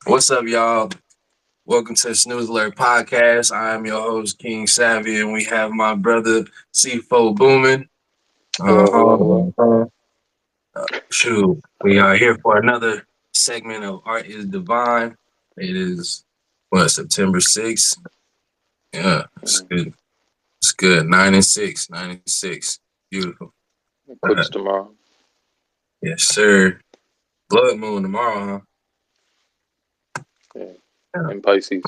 What's up, y'all? Welcome to the Snooze Alert Podcast. I am your host, King Savvy, and we have my brother, C4 Boomin. Hello, hello, hello. Shoot, we are here for another segment of Art is Divine. It is, September 6th? Yeah, it's Mm, good. It's good. 9 and 6. 9 and 6. Beautiful. eclipse tomorrow. Yes, sir. Blood moon tomorrow, Yeah, huh? in Pisces,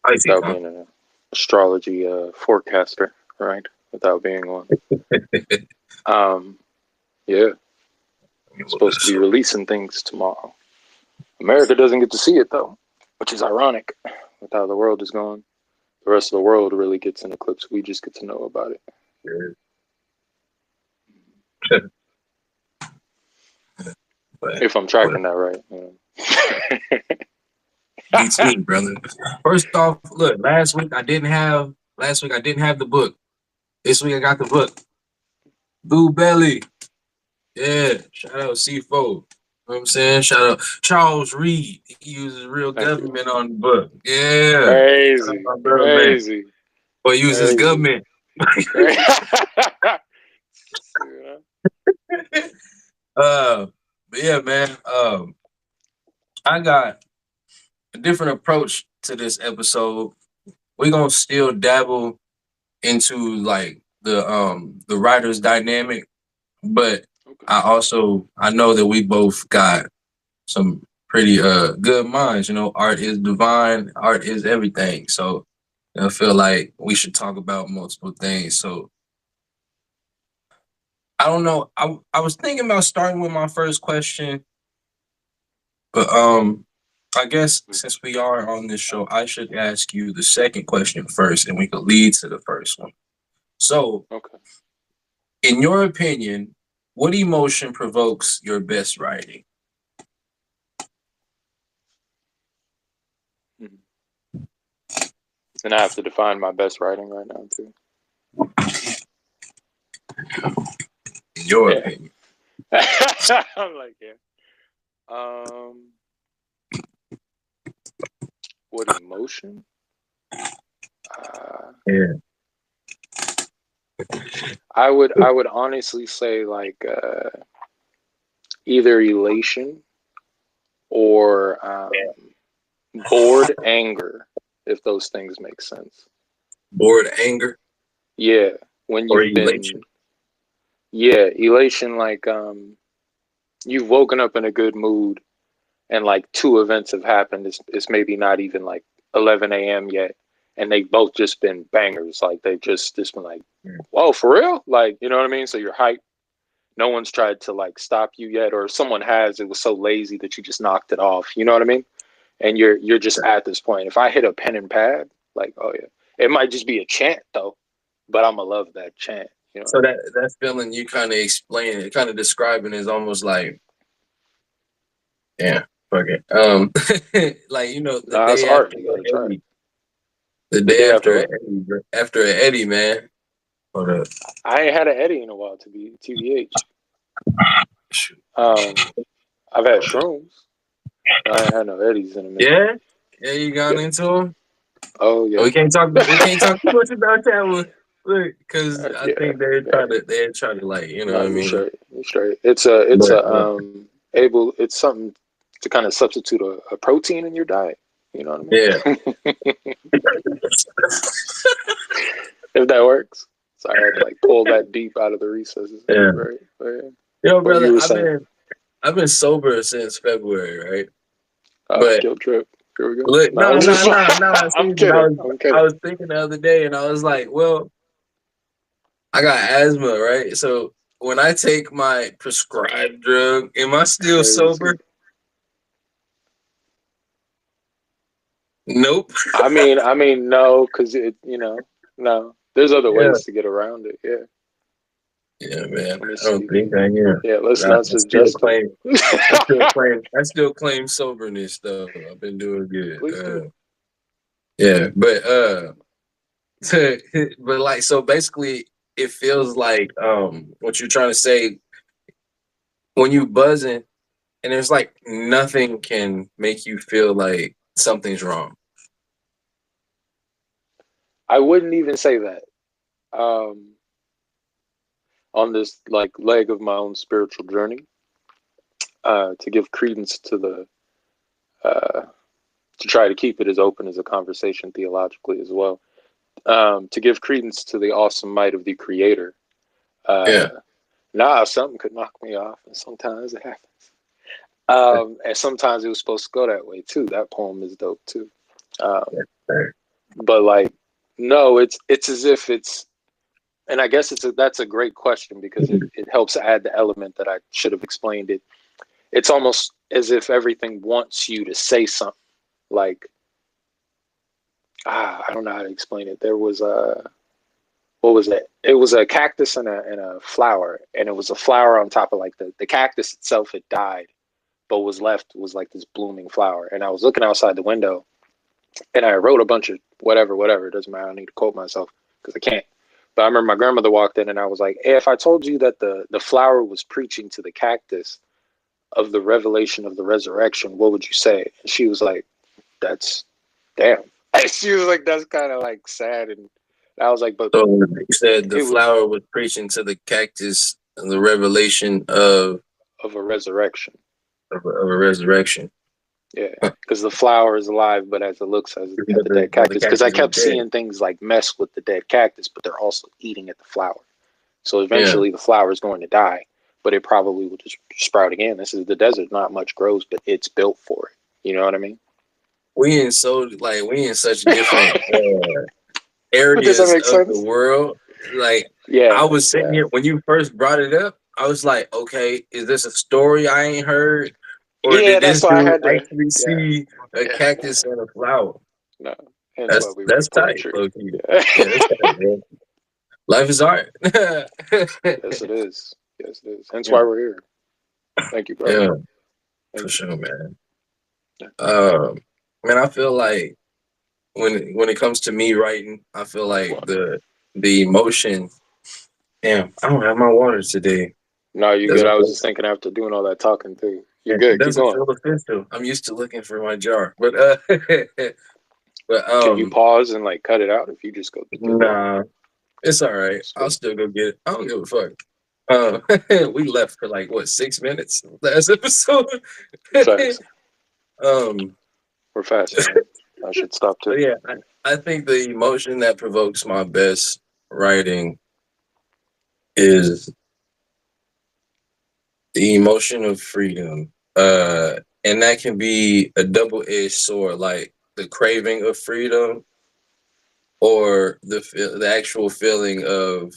Pisces, without huh? being an astrology forecaster, right? Without being one. Um, yeah, supposed to be So, releasing things tomorrow. America doesn't get to see it though, which is ironic. With how the world is going, the rest of the world really gets an eclipse. We just get to know about it. but If I'm what tracking that right. beats me, brother. First off, look, last week I didn't have the book. This week I got the book. Blue Belly. Yeah. Shout out C4. You know what I'm saying? Shout out Charles Reed. He uses real Thank you. government on the book. Yeah. Shout out Crazy, my brother, man. crazy, But he uses crazy, government. crazy. Yeah. uh but yeah, man. I got a different approach to this episode. We're gonna still dabble into like the writer's dynamic, but Okay. I know that we both got some pretty good minds. Art is divine, art is everything. So I feel like we should talk about multiple things. So I don't know. I was thinking about starting with my first question, but I guess since we are on this show, I should ask you the second question first, and we could lead to the first one. So, Okay. in your opinion, what emotion provokes your best writing? Mhm. And I have to define my best writing right now too. In your Yeah. opinion. I'm like, yeah. Um, what emotion? Uh, Yeah. I would honestly say like either elation or bored anger, if those things make sense. Bored anger Yeah, when or you've been, elation? yeah, elation like you've woken up in a good mood and like two events have happened. It's maybe not even like 11 a.m. yet, and they both just been bangers. Like they just been like, whoa, for real? Like you know what I mean? So you're hyped. No one's tried to like stop you yet, or if someone has, it was so lazy that you just knocked it off. You know what I mean? And you're just at this point. If I hit a pen and pad, like oh yeah, it might just be a chant though, but I'ma love that chant. You know what So I mean? that feeling you kind of explain it, kind of describing is almost like, yeah, fuck it. Like the Nah, it's day art. after You gotta a try it. Eddie, the The day day after after a what? Eddie, after an Eddie, man. Hold up. I ain't had an Eddie in a while to be TVH. Shoot. Um, I've had shrooms. I ain't had no Eddies in a minute. Yeah, yeah, you got Yeah. into him. Oh Oh, yeah. we can't talk too much about that one. Look, because I Yeah. think they're Yeah. trying to like, you know No, what I you're mean. straight. You're straight. It's a But able. It's something to kind of substitute a protein in your diet. You know yeah, what I mean? If that works. Sorry, I had to like pull that deep out of the recesses. yeah. Right. Right. Yo, What you brother, were I've saying? been I've been sober since February, right? But Guilt trip. Here we go. look, No, I'm no, just. no, no, no. I'm Seriously, kidding. I'm I kidding. was thinking the other day, and I was like, well, I got asthma, right? So when I take my prescribed drug, am I still sober? Crazy. Nope. No, because no. There's other Yeah, ways to get around it. Yeah. yeah, man. Let me I don't see. think I am. Yeah, let's But not suggest it. I still claim soberness though. I've been doing good. Please do. Yeah, but but like so basically, it feels like what you're trying to say when you buzzing. and there's like nothing can make you feel like something's wrong. I wouldn't even say that. Um, on this like leg of my own spiritual journey, to give credence to the to try to keep it as open as a conversation theologically as well. To give credence to the awesome might of the Creator. Yeah, Uh, Something could knock me off, and sometimes it happens. And sometimes it was supposed to go that way too. That poem is dope too. Um, but like, no, it's as if it's, and I guess that's a great question because it helps add the element that I should have explained it. It's almost as if everything wants you to say something. Like, I don't know how to explain it. There was a, what was it? It was a cactus and a flower, and it was a flower on top of like the cactus itself had died, but was left was like this blooming flower. And I was looking outside the window, and I wrote a bunch of whatever. It doesn't matter. I don't need to quote myself because I can't. But I remember my grandmother walked in, and I was like, "Hey, if I told you that the flower was preaching to the cactus of the revelation of the resurrection, what would you say?" And she was like, "That's damn." And she was like, "That's kind of like sad." And I was like, "But so you said the it was flower was preaching to the cactus the revelation of of a resurrection." of a resurrection. Yeah, because the flower is alive, but as it looks as at the dead But the cactus. Because I cactus is kept dead. seeing things like mess with the dead cactus, but they're also eating at the flower. So Yeah, eventually, the flower is going to die, but it probably will just sprout again. This is the desert; not much grows, but it's built for it. You know what I mean? we in such different Does that areas make of the sense? world. Like I Yeah, was sitting yeah, here when you first brought it up. I was like, okay, is this a story I ain't heard, or yeah. did That's this why I dude had to. actually Yeah, see a yeah. cactus and a flower? No, hence why That's we that's write tight, poetry. low key. Yeah. Yeah, that's tight, bro. Life is art. Yes, it is. Yes, it is. Hence Yeah, why we're here. Thank you, bro. yeah, for Thank you. sure, man. Yeah. Um, man, I feel like when it comes to me writing, I feel like What? the emotion. Damn, I don't have my water today. No, you good. Doesn't I was feel, just thinking after doing all that talking too. You're it good. Keep doesn't going. feel official. I'm used to looking for my jar, but but Can you pause and like cut it out if you just go get water? nah, it's all right. It's I'll good. still go get it. I don't give a fuck. We left for like what 6 minutes last episode. Facts. um, We're fast, man. I should stop but too. yeah, I think the emotion that provokes my best writing is the emotion of freedom. And that can be a double-edged sword, like the craving of freedom or the actual feeling of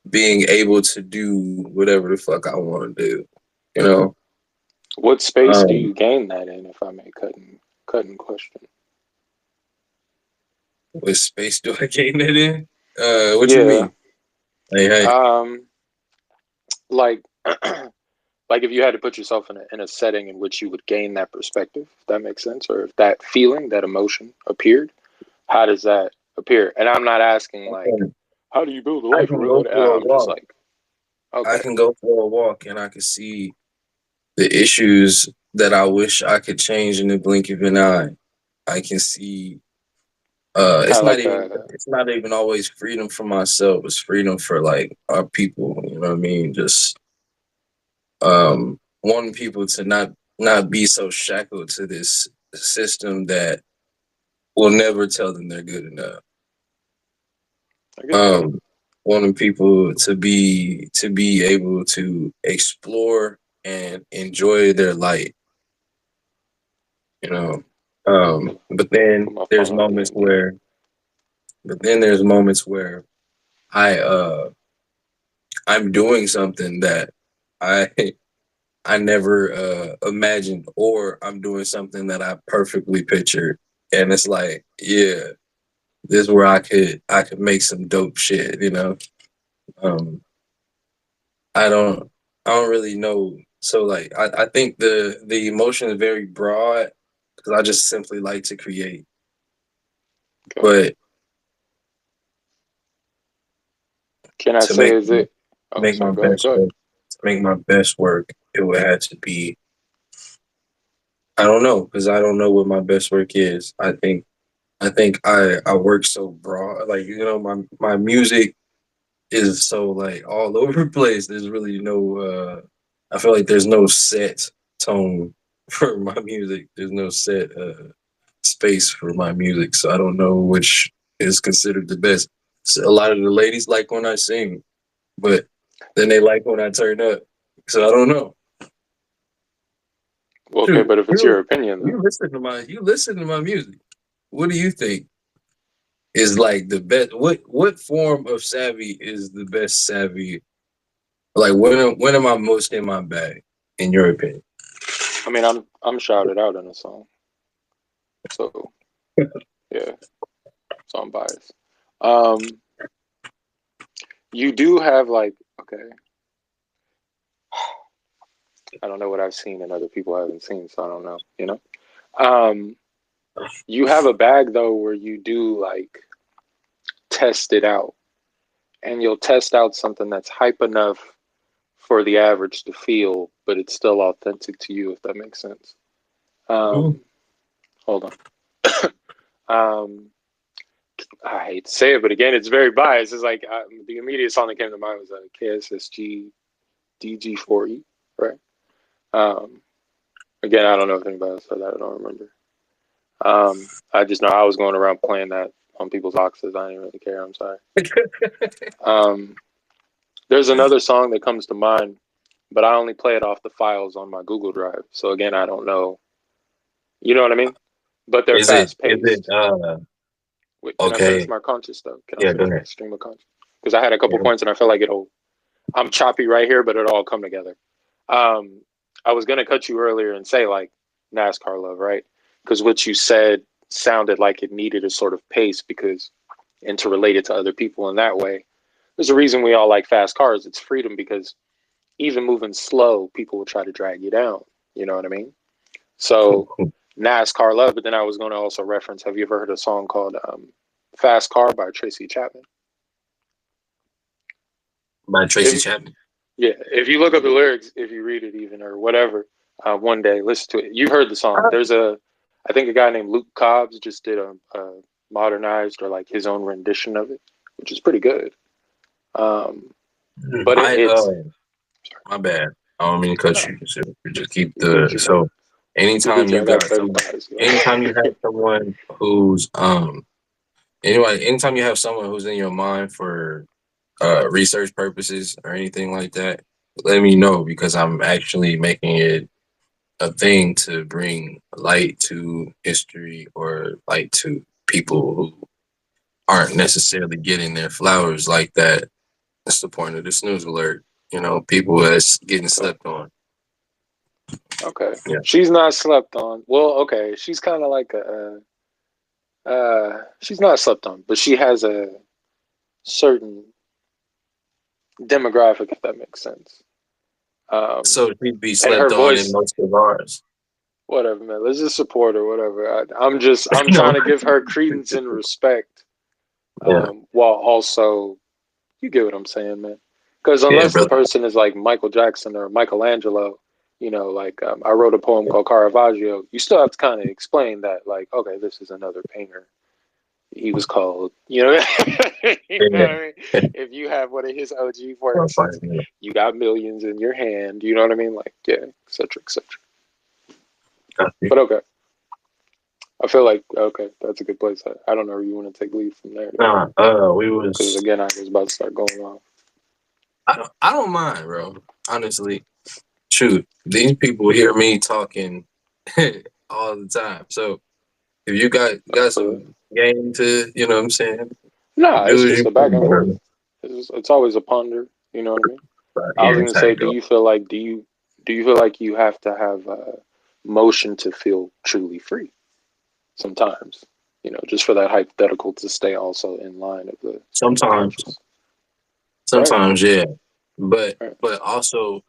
being able to do whatever the fuck I want to do. You know, What space do um, you gain that in, if I may cut in question? what space do I gain it in? What you Yeah. mean? Hey, Um like like if you had to put yourself in a setting in which you would gain that perspective, if that makes sense, or if that feeling, that emotion appeared, how does that appear? And I'm not asking like, how do you build a I life can go around it? for a I'm just walk. like, I okay, can go for a walk, and I can see the issues that I wish I could change in the blink of an eye. I can see kind of like a it's not even always freedom for myself, it's freedom for like our people, you know what I mean? Just wanting people to not be so shackled to this system that will never tell them they're good enough. I get that. Um wanting people to be able to explore and enjoy their light, you know. But then Put my there's phone on D moments and D. where there's moments where I I'm doing something that I I never imagined, or I'm doing something that I perfectly pictured, and it's like, yeah, this is where I could make some dope shit, you know. Um, I don't I don't really know. So like I think the emotion is very broad because I just simply like to create, Okay. but Can I to say is it? Oh, make my sorry. Go ahead. best Go ahead. work, to make my best work, it would have to be I don't know because I don't know what my best work is. I think I work so broad. Like my music is so like all over the place. There's really no. I feel like there's no set tone for my music. There's no set space for my music, so I don't know which is considered the best. So a lot of the ladies like when I sing, but then they like when I turn up. So I don't know. Okay, Shoot, but if it's your opinion, though. you listen to my music. What do you think is like the best? What form of savvy is the best savvy? Like when am I most in my bag? In your opinion? I mean, I'm shouted out in a song, so yeah, so I'm biased. Um, you do have like, okay, I don't know what I've seen and other people haven't seen, so I don't know, you know. Um, you have a bag though where you do like test it out, and you'll test out something that's hype enough for the average to feel, but it's still authentic to you, if that makes sense. Mm. Um, hold on. um, I hate to say it, but again, it's very biased. It's like the immediate song that came to mind was KSSG DG4E, right? Um, again, I don't know if anybody else said that. I don't remember. I just know I was going around playing that on people's boxes. I didn't really care. I'm sorry. Um, there's another song that comes to mind, but I only play it off the files on my Google Drive. So again, I don't know. You know what I mean? But they're Is it fast is it paced. Wait, can I finish okay? my conscious though? Can I Yeah, go finish my ahead. stream of conscious? Because I had a couple Yeah. points and I feel like it'll. I'm choppy right here, but it'll all come together. Um, I was gonna cut you earlier and say like NASCAR love, right? Because what you said sounded like it needed a sort of pace because and to relate it to other people in that way. There's a reason we all like fast cars. It's freedom because even moving slow, people will try to drag you down. You know what I mean? So NASCAR love, but then I was going to also reference. Have you ever heard a song called "Fast Car" by Tracy Chapman? By Tracy If Chapman. yeah, if you look up the lyrics, if you read it even or whatever, one day listen to it. You've heard the song. There's I think a guy named Luke Cobbs just did a modernized or like his own rendition of it, which is pretty good. Um, but I it's my bad. I don't mean to cut no, you. So just keep you the Gucci, man. so You anytime Gucci. you I got got 30 someone bars. anytime you have someone who's anytime you have someone who's in your mind for research purposes or anything like that, let me know because I'm actually making it a thing to bring light to history or light to people who aren't necessarily getting their flowers like that. That's the point of the snooze alert. People that's getting Okay. slept on. Okay. Yeah. She's not slept on. Well, okay. She's kind of like she's not slept on, but she has a certain demographic, if that makes sense. Um, So she'd be and her slept on in voice, most of ours. whatever, man. Let's just support her, whatever. I'm No. trying to give her credence and respect, Yeah. while also, you get what I'm saying, man. Because Yeah, unless the brother. person is like Michael Jackson or Michelangelo, like I wrote a poem called Caravaggio, you still have to kind of explain that, like, okay, this is another painter. He was called, you know what Yeah. I mean? If you have one of his OG works, Yeah. you got millions in your hand. You know what I mean? Like, yeah, et cetera, et cetera. Got you. But okay, I feel like okay, that's a good place. I don't know where you want to take lead from there, Nah, we because was. again, I was about to start going off. I don't mind, bro. Honestly, shoot, these people hear me talking all the time. So if you got So, some game to, you know what I'm saying, nah, do it's as just you a back can, and forth. bro. It's always a ponder. You know what I mean? I was Yeah, gonna that's how say, you do it. do you feel like you have to have motion to feel truly free? Sometimes, just for that hypothetical to stay also in line of the stream of Sometimes, conscious. Right, sometimes, yeah, but right. but also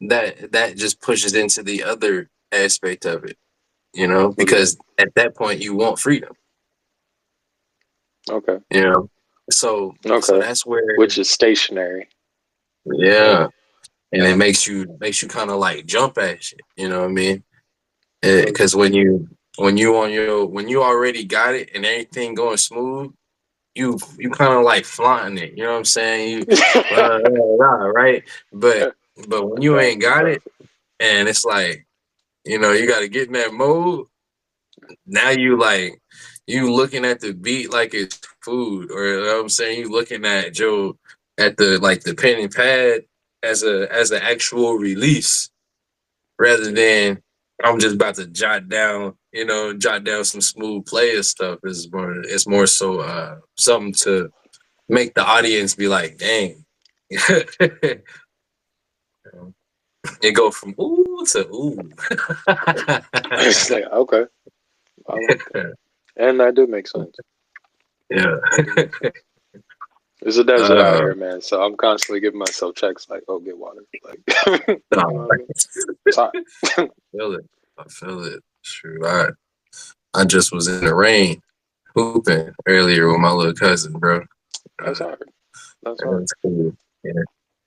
that just pushes into the other aspect of it, What do you mean? because at that point you want freedom, Okay, you know. So okay. that's where, Which is stationary, right? yeah. and it makes you kind of like jump at shit. You know what I mean? Because when you when you already got it and everything going smooth, you kind of like flaunting it. You know what I'm saying? You right? But when you ain't got it, and it's like, you know, you got to get in that mode. Now you looking at the beat like it's food, or you know what I'm saying, you looking at Joe at the like the pen and pad as an actual release rather than I'm just about to jot down some smooth player stuff. It's more so something to make the audience be like, dang. It go from ooh to ooh. It's like, okay, I like that. And that did make sense. Yeah. It's a desert out here, man. So I'm constantly giving myself checks like, oh, get water. Like, you know what I mean? It's hot. I feel it. True. I just was in the rain hooping earlier with my little cousin, bro. That's hard. That's hard. That's cool. Yeah.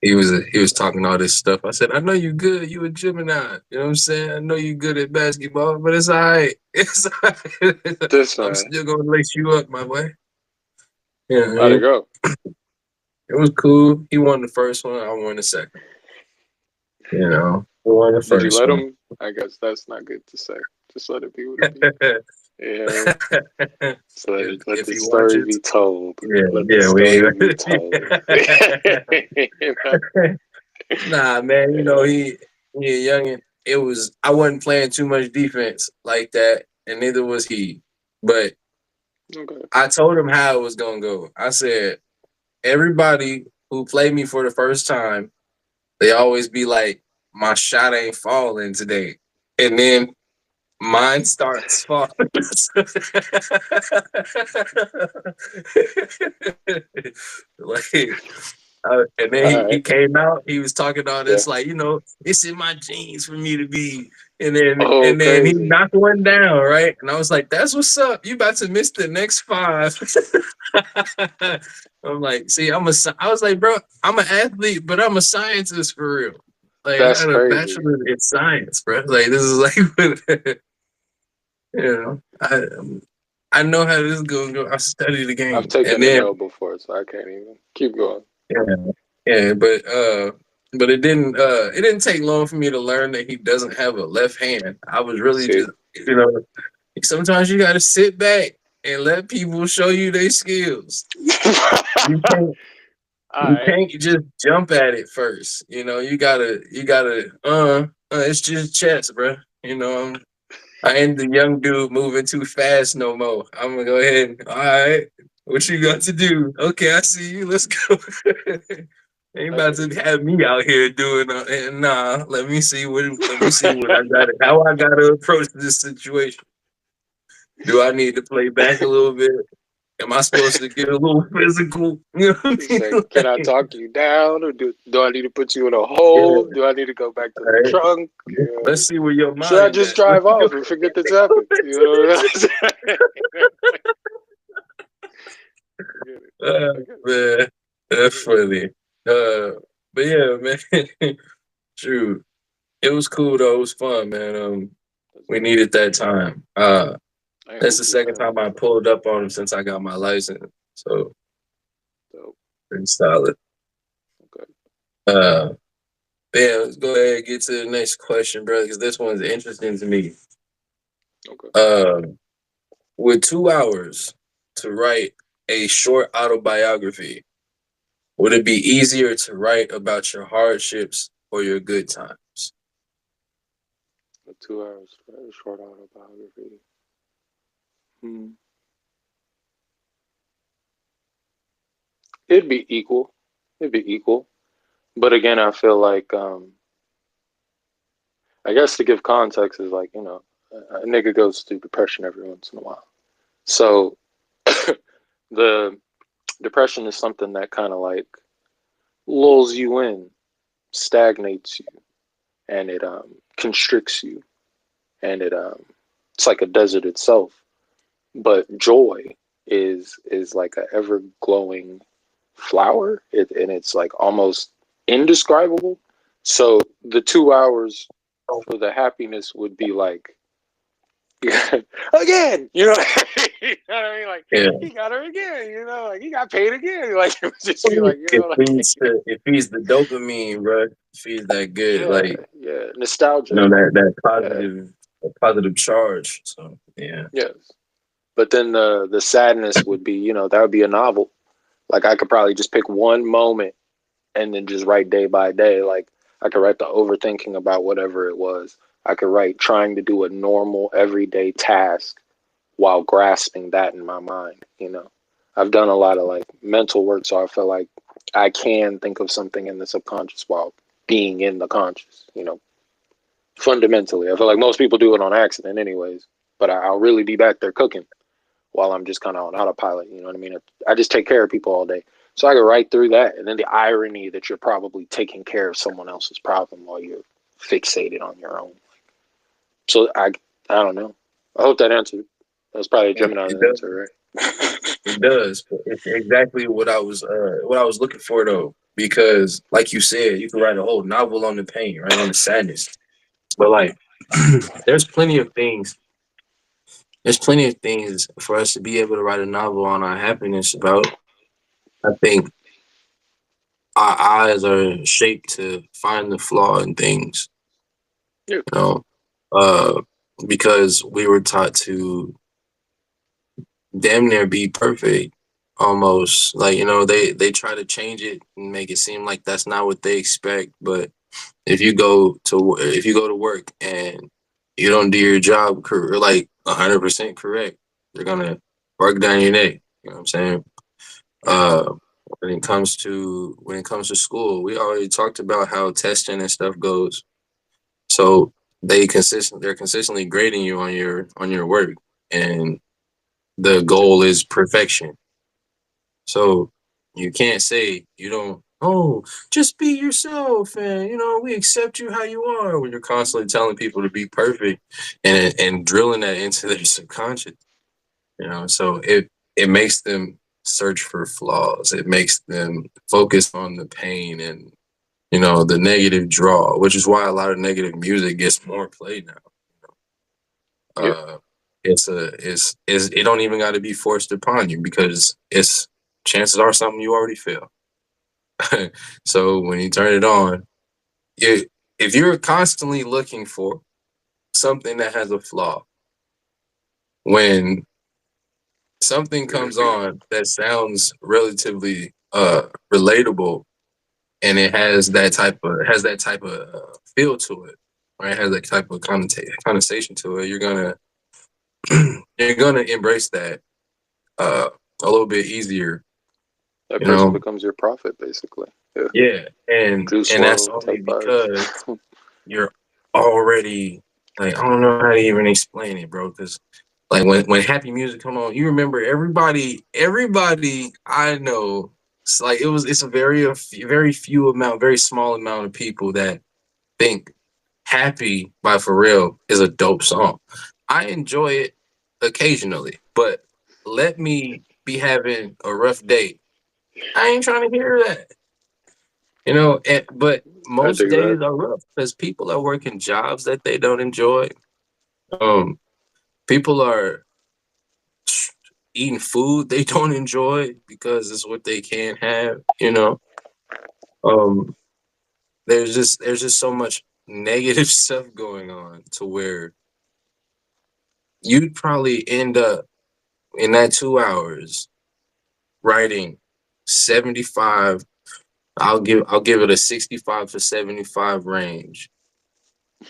He was talking all this stuff. I said, I know you good. You a Gemini. You know what I'm saying? I know you good at basketball, but it's all right. It's all right. I'm still gonna lace you up, my boy. Yeah, How'd it go? It was cool. He won the first one. I won the second. You know, he won the first. Did you let him? I guess that's not good to say. Just let it be what it be. Yeah. So let the story be told. Let the story be told. Nah, man. You know he a youngin'. I wasn't playing too much defense like that, and neither was he. But I told him how it was gonna go. I said, everybody who played me for the first time, they always be like, my shot ain't falling today. And then mine starts falling. And then he came out. He was talking all this like, you know, it's in my genes for me to be. And then he knocked one down, right? And I was like, that's what's up. You about to miss the next 5. I'm like, see, I was like, bro, I'm an athlete, but I'm a scientist for real. Like, that's I had a crazy. bachelor in science, bro. Like, this is like, you know, I know how this is going to go. I study the game. I've taken an L before, so I can't even keep going. Yeah, but it didn't take long for me to learn that he doesn't have a left hand. I was really just, you know, sometimes you got to sit back and let people show you their skills. You can't just jump at it first. You know, you gotta it's just chess, bro. You know, I ain't the young dude moving too fast no more. I'm gonna go ahead and, all right, what you got to do? Okay, I see you. Let's go. Ain't about to have me out here doing nah. Let me see what I got. How I gotta approach this situation. Do I need to play back a little bit? Am I supposed to get a little physical? You know what I mean? Can I talk you down, or do I need to put you in a hole? Yeah. Do I need to go back to the trunk? Yeah. Let's see where your mind. Should I just drive off and forget this happened? You know what I'm saying? Man, that's funny. But yeah, man. True. It was cool though. It was fun, man. We needed that time. That's the second time I pulled up on him since I got my license. So pretty solid. Okay. Yeah, let's go ahead and get to the next question, bro, because this one's interesting to me. Okay. With 2 hours to write a short autobiography, would it be easier to write about your hardships or your good times? 2 hours to write a short autobiography. It'd be equal. But again, I feel like, I guess to give context is like, you know, a nigga goes through depression every once in a while. So the depression is something that kind of like lulls you in, stagnates you, and it constricts you, and it's like a desert itself. But joy is like an ever glowing flower, and it's like almost indescribable. So the 2 hours for the happiness would be like, again, you know, you know what I mean? Like, Yeah. he got her again, you know, like he got paid again. Like it would just be like, you It know, like feeds the dopamine, bro. It feeds that good, yeah, like yeah, nostalgia. that Yeah, positive charge. So yeah. yes. But then the sadness would be, you know, that would be a novel. Like I could probably just pick one moment and then just write day by day. Like I could write the overthinking about whatever it was. I could write trying to do a normal everyday task while grasping that in my mind, you know. I've done a lot of like mental work, so I feel like I can think of something in the subconscious while being in the conscious, you know. Fundamentally, I feel like most people do it on accident anyways, but I'll really be back there cooking while I'm just kind of on autopilot. You know what I mean? I just take care of people all day. So I go right through that. And then the irony that you're probably taking care of someone else's problem while you're fixated on your own. So I don't know. I hope that answered. That was probably a Gemini It does. answer, right? It does. It's exactly what I was looking for though. Because like you said, you can write a whole novel on the pain, right? On the sadness. But like there's plenty of things. There's plenty of things for us to be able to write a novel on our happiness about. I think our eyes are shaped to find the flaw in things, Yeah. you know, uh, because we were taught to damn near be perfect, almost. Like, you know, they try to change it and make it seem like that's not what they expect. But if you go to work and you don't do your job like 100% correct, they're gonna work down your neck. You know what I'm saying? Yeah. Uh, when it comes to school, we already talked about how testing and stuff goes. So they're consistently grading you on your work, and the goal is perfection. So you can't say you don't. Oh, just be yourself, and you know we accept you how you are. When you're constantly telling people to be perfect and drilling that into their subconscious, you know, so it makes them search for flaws. It makes them focus on the pain and you know the negative draw, which is why a lot of negative music gets more played now. Yeah. Uh, it don't even got to be forced upon you because it's chances are something you already feel. So when you turn it on, if you're constantly looking for something that has a flaw, when something comes on that sounds relatively relatable and it has that type of feel to it, right? It has that type of connotation to it. You're gonna embrace that uh, a little bit easier, That you person know. becomes your prophet, basically. Yeah. Yeah, Juice and that's world only type vibes. because you're already like I don't know how to even explain it, bro. Because like when happy music come on, you remember everybody I know. It's a very few amount, very small amount of people that think "Happy" by Pharrell is a dope song. I enjoy it occasionally, but let me be having a rough day. I ain't trying to hear that. You know, but I most dig that. days are rough because people are working jobs that they don't enjoy. Um, People are eating food they don't enjoy because it's what they can't have. You know, um, there's just so much negative stuff going on to where you'd probably end up in that 2 hours writing 75. I'll give it a 65 to 75 range,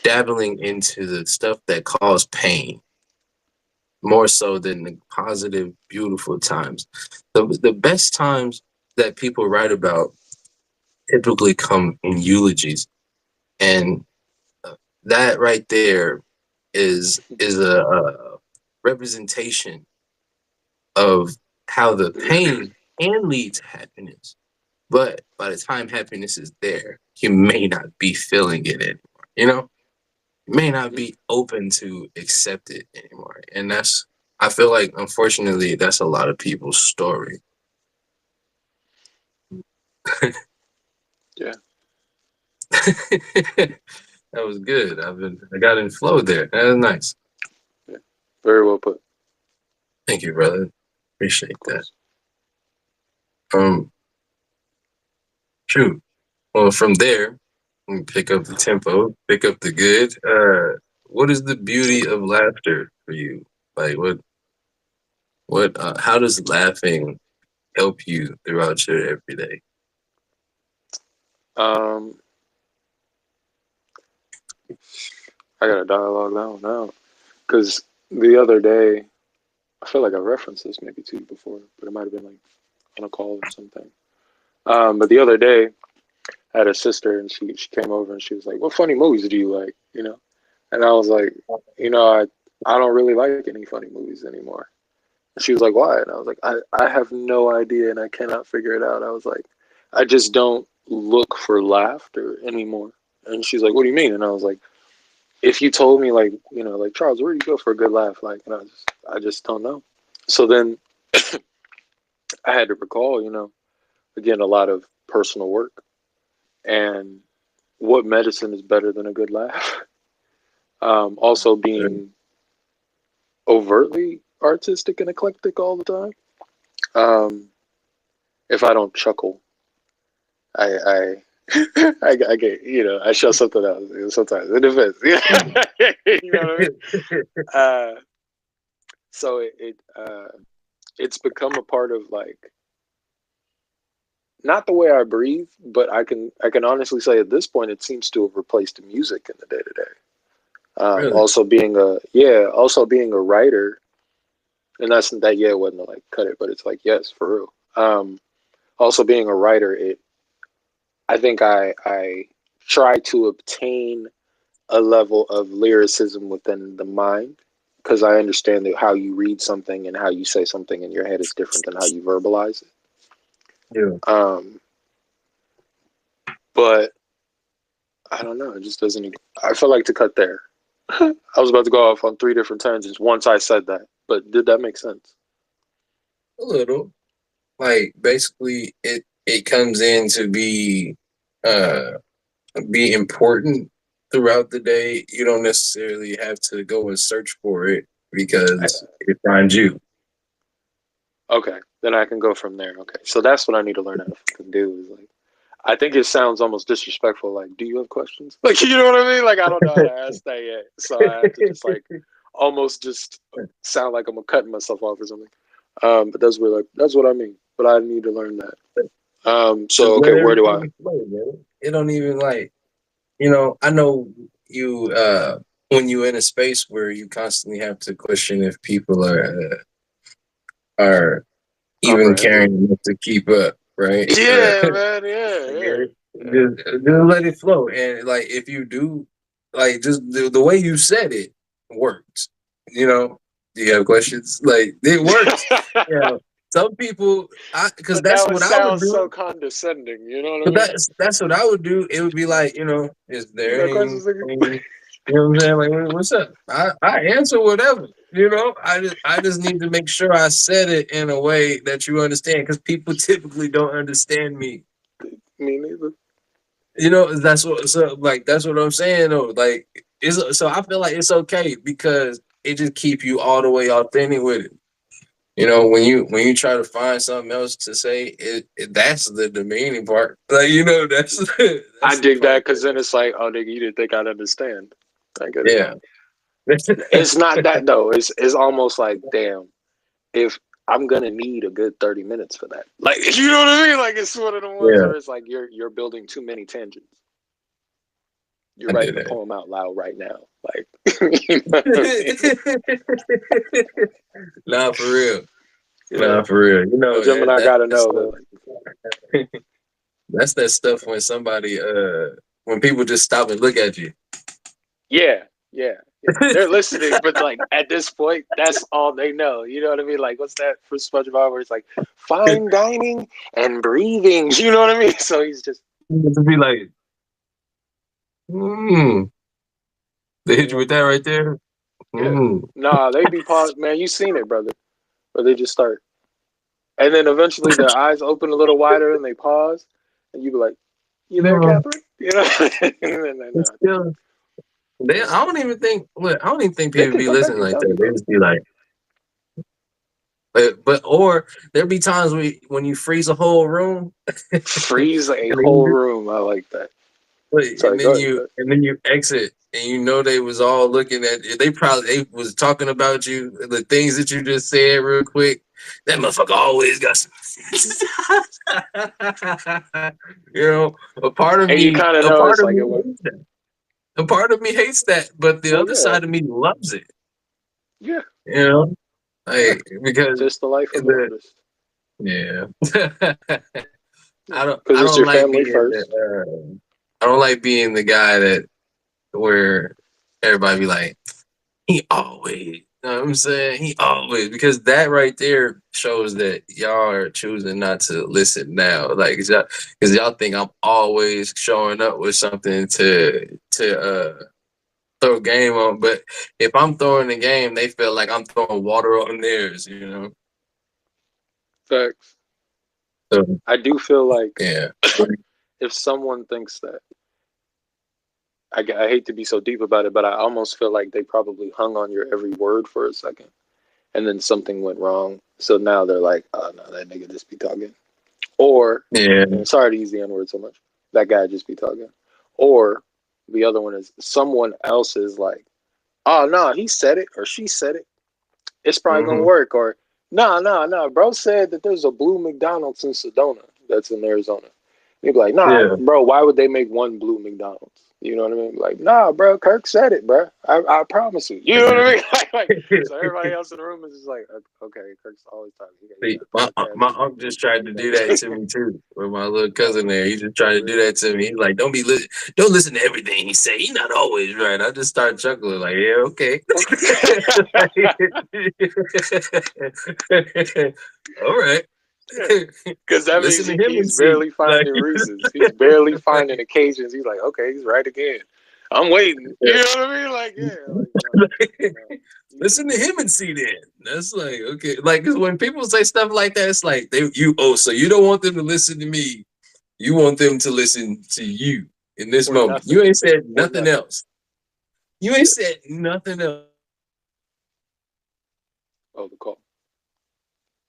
dabbling into the stuff that cause pain more so than the positive, beautiful times. The best times that people write about typically come in eulogies, and that right there is a representation of how the pain can lead to happiness. But by the time happiness is there, you may not be feeling it anymore. You know, you may not Mhm. be open to accept it anymore. And I feel like, unfortunately, that's a lot of people's story. Yeah. That was good. I got in flow there. That was nice. Yeah, very well put. Thank you, brother. Appreciate Of that. course. Um, True. Well, from there, we pick up the tempo, pick up the good. What is the beauty of laughter for you? Like, how does laughing help you throughout your everyday? Um, I got to dialogue that one out because the other day, I feel like I referenced this maybe to you before, but it might have been like on a call or something. But the other day, I had a sister and she came over and she was like, "What funny movies do you like?" You know, and I was like, "You know, I don't really like any funny movies anymore." And she was like, "Why?" And I was like, I have no idea and I cannot figure it out. I was like, I just don't look for laughter anymore. And she's like, "What do you mean?" And I was like, if you told me like, you know, like Charles, where do you go for a good laugh? Like, and I just don't know. So then I had to recall, you know, again, a lot of personal work and what medicine is better than a good laugh. Also being overtly artistic and eclectic all the time. Um, if I don't chuckle, I I get, you know, I show something else sometimes. It depends. You know what I mean? Uh, so it's become a part of like not the way I breathe, but I can honestly say at this point it seems to have replaced music in the day to day. Really? Also being a writer, and that's that. Yeah, it wasn't to like cut it, but it's like yes, for real. Also being a writer, I think I try to obtain a level of lyricism within the mind because I understand that how you read something and how you say something in your head is different than how you verbalize it. Yeah. Um, but I don't know. It just doesn't. I feel like to cut there. I was about to go off on three different tangents once I said that, but did that make sense? A little. Like basically, it comes in to uh be important throughout the day. You don't necessarily have to go and search for it because it finds you. Okay, then I can go from there. Okay, so that's what I need to learn how to fucking do. Is like, I think it sounds almost disrespectful. Like, do you have questions? Like, you know what I mean? Like, I don't know how to ask that yet, so I have to just like almost just sound like I'm cutting myself off or something. But that's what I mean. But I need to learn that. Just So okay, let where do I? everything flow, man. It don't even like I know you when you're in a space where you constantly have to question if people are even Comprehending? caring enough to keep up, right? Yeah, man. I Yeah, get yeah. it. Just let it flow. And like if you do like just the way you said it works. Do you have questions? Like it works. Yeah. Some people because But that's that would what I would sound so do. condescending. You know what I But mean? that's what I would do. It would be like, is You there got questions? Nigga? anything, you know what I'm saying? Like, what's up? I answer whatever. I just need to make sure I said it in a way that you understand because people typically don't understand me. Me neither. That's what I'm saying though. Like so I feel like it's okay because it just keep you all the way authentic with it. When you try to find something else to say, that's the demeaning part. Like that's I that's the dig that part because then it's like, oh, nigga, you didn't think I'd understand. I get it. yeah. It's not that though. It's almost like, damn, if I'm gonna need a good 30 minutes for that. Like, you know what I mean? Like, it's one of the ones Yeah, where it's like you're building too many tangents. You're I writing did the that. poem out loud right now. Like, you know what I mean? Nah, for real. Yeah. Nah, for real. A Gemini gotta That's know that. Like, that's that stuff when people just stop and look at you. yeah, yeah, yeah. They're listening, but like at this point, that's all they know. You know what I mean? Like, what's that for SpongeBob where it's like fine dining and breathing? You know what I mean? So he's just, To be like, hmm, they hit you yeah, with that right there. yeah. Hmm. Nah, they be paused, man. You seen it, brother. Where they just start, and then eventually their eyes open a little wider and they pause, and you be like, "You there, No, Catherine?" You know, It's still, I don't even think. Look, I don't even think they people can be come back listening and like tell that. me, They bro. just be like, or there be times when you freeze a whole room, and Freeze a then whole you room. I like that. wait, Sorry, go ahead. Go ahead. and then you exit, and you know they was all looking at you. They was talking about you, the things that you just said real quick. That motherfucker always got some. You know, And you kind of a know part it's of like me it went. hates that. A part of me hates that, but the Well, other yeah, side of me loves it. yeah, You know, yeah. like because Just the life of an the artist. yeah. Yeah, I because it's don't your like family being first. I don't like being the guy that where everybody be like, he always, you know what I'm saying? He always, because that right there shows that y'all are choosing not to listen now. Like, because y'all think I'm always showing up with something to throw game on. But if I'm throwing the game, they feel like I'm throwing water on theirs, you know? Facts. So, I do feel like yeah. if someone thinks that, I hate to be so deep about it, but I almost feel like they probably hung on your every word for a second, and then something went wrong. So now they're like, "Oh no, that nigga just be talking," or, Yeah. and sorry to use the N word so much, that guy just be talking, or the other one is someone else is like, "Oh no, he said it or she said it. It's probably gonna Hmm. work," or no, bro said that there's a blue McDonald's in Sedona that's in Arizona. You'd be like, nah, Yeah. bro, why would they make one blue McDonald's? You know what I mean? Like, nah, bro, Kirk said it, bro. I promise you. You know what I mean? So everybody else in the room is just like, okay, Kirk's always talking. He See, got a podcast. my He got uncle this. just tried He to got do that this. to me too. With my little Oh, cousin there, he just oh, tried to do really? that to me. He's like, don't listen to everything he say. He's not always right." I just started chuckling, like, yeah, okay. Okay. All right. Yeah. Because that means Listen to him and he's see. barely Like, finding reasons. He's barely finding occasions. He's like, okay, he's right again. I'm waiting. You know what I mean? Like, yeah, like no. listen to him and see then. That's like, okay. Like, cause when people say stuff like that, it's like so you don't want them to listen to me. You want them to listen to you in this Or moment. nothing. You ain't said Or nothing nothing. else. You ain't Yeah. said nothing else. Oh, the call.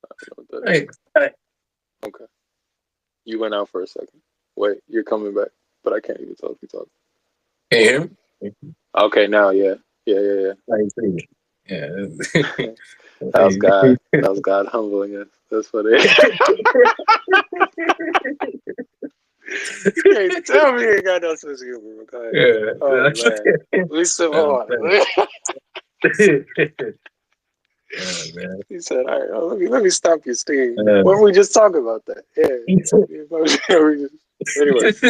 I don't know what that is. Right. Right. Okay. You went out for a second. Wait, you're coming back, but I can't even tell if you talk. Can you hear me? Okay, now, yeah. Yeah. I ain't seen it. Yeah. That was God. That was God humbling us. That's what it is. You can't tell me you ain't got no sense of humor. Go ahead. Oh, man. We still hold on. Oh, man. He said, all right, well, let me stop your steam. Uh, Why don't we just talk about that? Yeah. Anyways.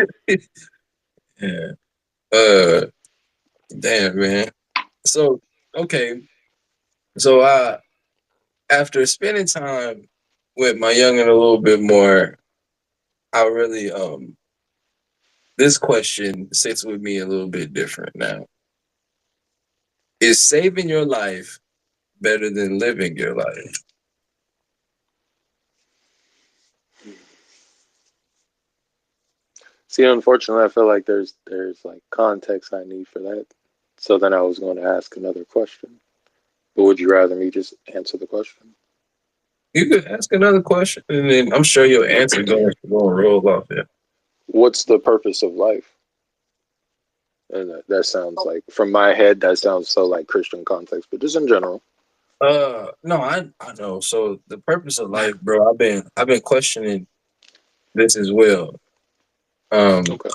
yeah. Uh, damn, man. So, okay. So, after spending time with my youngin a little bit more, I really, this question sits with me a little bit different now. Is saving your life better than living your life? See, unfortunately, I feel like there's like context I need for that. So then I was going to ask another question. But would you rather me just answer the question? You could ask another question, and then I'm sure your answer going to roll off there. What's the purpose of life? And that sounds like, from my head, that sounds so like Christian context, but just in general. No, I know. So the purpose of life, bro. I've been questioning this as well. Um, Okay.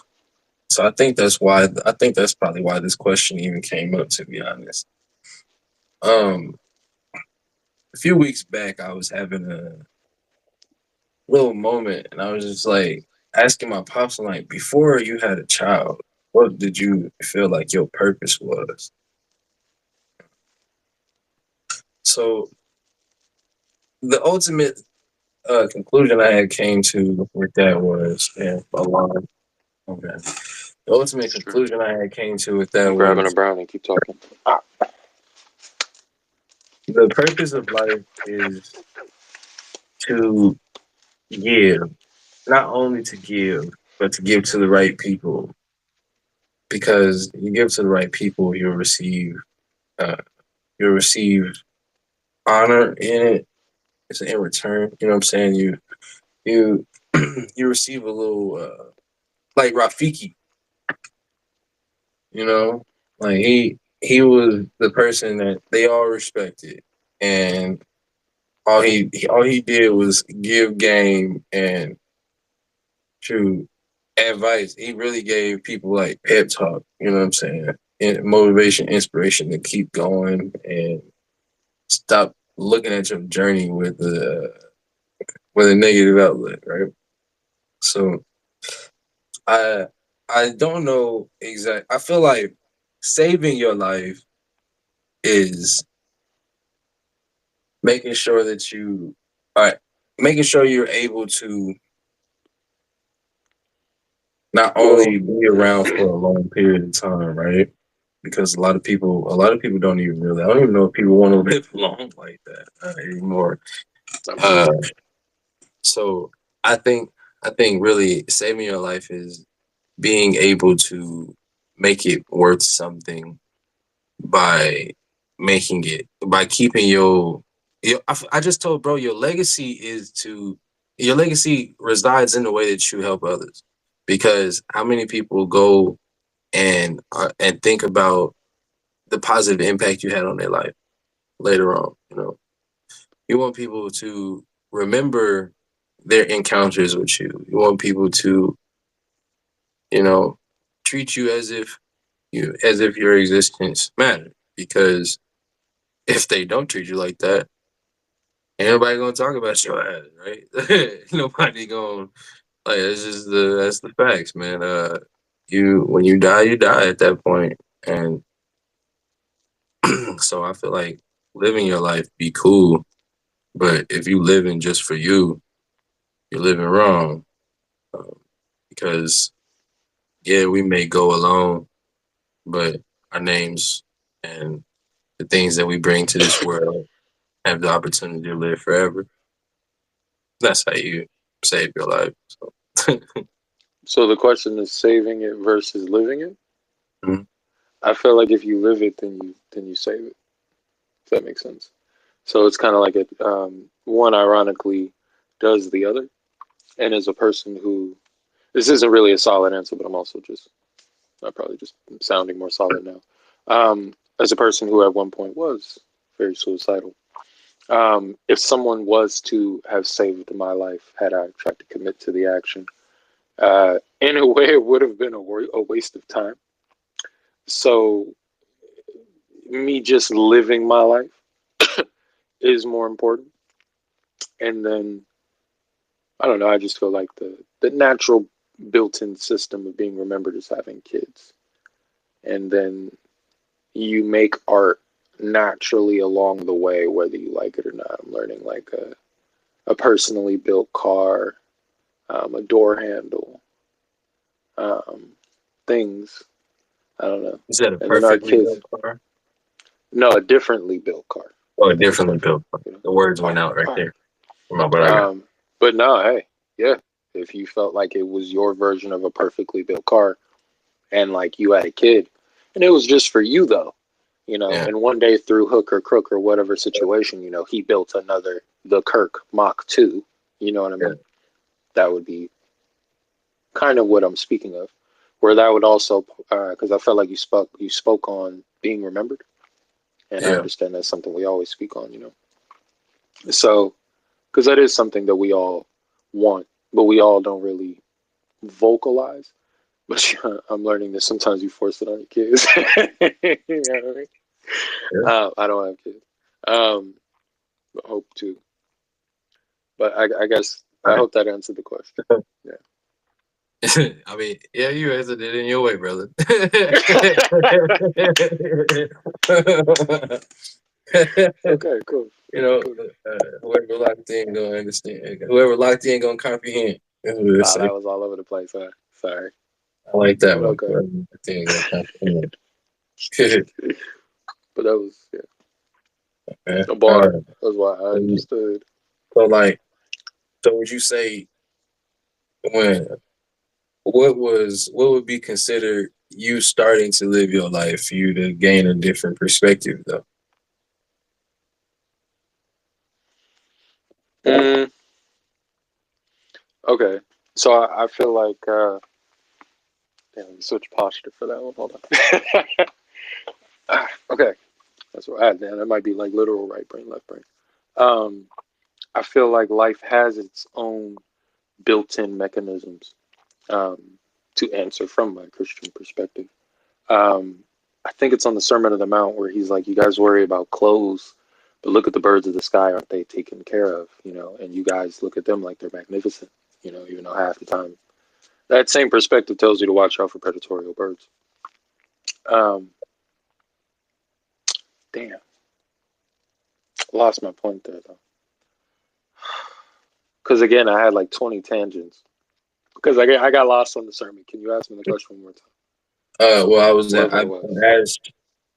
so I think that's probably why this question even came up. To be honest, um, a few weeks back, I was having a little moment, and I was just like asking my pops, I'm like, before you had a child, what did you feel like your purpose was? So the ultimate conclusion I had came to with that was, and alarm. Okay. The ultimate Sure. conclusion I had came to with that I'm grabbing a was brownie. Keep talking. the purpose of life is to give, not only to give, but to give to the right people. because you give to the right people, uh, you'll receive honor in it. It's in return. You know what I'm saying? You you receive a little like Rafiki. You know, like he was the person that they all respected, and all he did was give game and true advice. He really gave people like pep talk. You know what I'm saying? And motivation, inspiration to keep going and stop looking at your journey with a negative outlook, right? So I I don't know exact. I feel like saving your life is making sure that you are making sure you're able to not Well, only be around for a long period of time, right? Because a lot of people don't even really. I don't even know if people want to live long like that anymore. I Uh, mean, so I think I think really saving your life is being able to make it worth something by by keeping I just told bro your legacy resides in the way that you help others, because how many people go and think about the positive impact you had on their life later on. You want people to remember their encounters with you want people to you know treat you as if your existence mattered, because if they don't treat you like that, ain't nobody gonna talk about your ass, right? Nobody gonna like that's the facts, man. You when you die at that point, and so I feel like living your life be cool, but if you living just for you, you're living wrong. Um, because yeah, we may go alone, but our names and the things that we bring to this world have the opportunity to live forever. That's how you save your life. So, so the question is saving it versus living it. mhm. I feel like if you live it, then you save it. If that makes sense. So it's kind of like one ironically does the other. And as a person who this isn't really a solid answer, but I'm probably just sounding more solid now. As a person who at one point was very suicidal, if someone was to have saved my life had I tried to commit to the action, in a way, it would have been a waste of time. So, me just living my life is more important. And then, I don't know, I just feel like the natural built in system of being remembered is having kids. And then you make art naturally along the way, whether you like it or not. I'm learning like a personally built car, a door handle, um, things. I don't know. Is that a And then our perfectly kids, built car? no, a differently built car. Oh, a Nothing's differently perfect, built car. you know. The words Car, went out right car. there. My bad, I got. But no, hey, yeah. If you felt like it was your version of a perfectly built car, and like you had a kid, and it was just for you though, Yeah, and one day through hook or crook or whatever situation, he built another the Kirk Mach 2. You know what I yeah, mean? That would be kind of what I'm speaking of. Where that would also, because I felt like you spoke on being remembered, and I yeah, understand that's something we always speak on. So, because that is something that we all want, but we all don't really vocalize. But I'm learning that sometimes you force it on your kids. You know what I mean? yeah. I don't have kids. Um, but hope to. But I guess All I right. hope that answered the question. Yeah. I mean, yeah, you answered it in your way, brother. Okay. Cool. you know, Cool. whoever locked in gonna understand. Whoever locked in gonna comprehend. That's what I Wow, say. that was all over the place. Huh? Sorry, I like that but one. okay. Whoever locked in gonna comprehend. But that was Man. a bar. That's why I understood. So like, so would you say when what would be considered you starting to live your life for you to gain a different perspective, though? Mm, okay. So I feel like damn, let me switch posture for that one. Hold on. Okay. That's what I had. That might be like literal right brain, left brain. Um, I feel like life has its own built-in mechanisms um, to answer from my Christian perspective. Um, I think it's on the Sermon on the Mount where he's like, "You guys worry about clothes, but look at the birds of the sky. Aren't they taken care of? You know, and you guys look at them like they're magnificent. You know, even though half the time that same perspective tells you to watch out for predatory birds." Um, Damn, lost my point there though. Because again, I had like 20 tangents. Because I got lost on the sermon. Can you ask me the question one more time? Well, I was Wherever I it was asked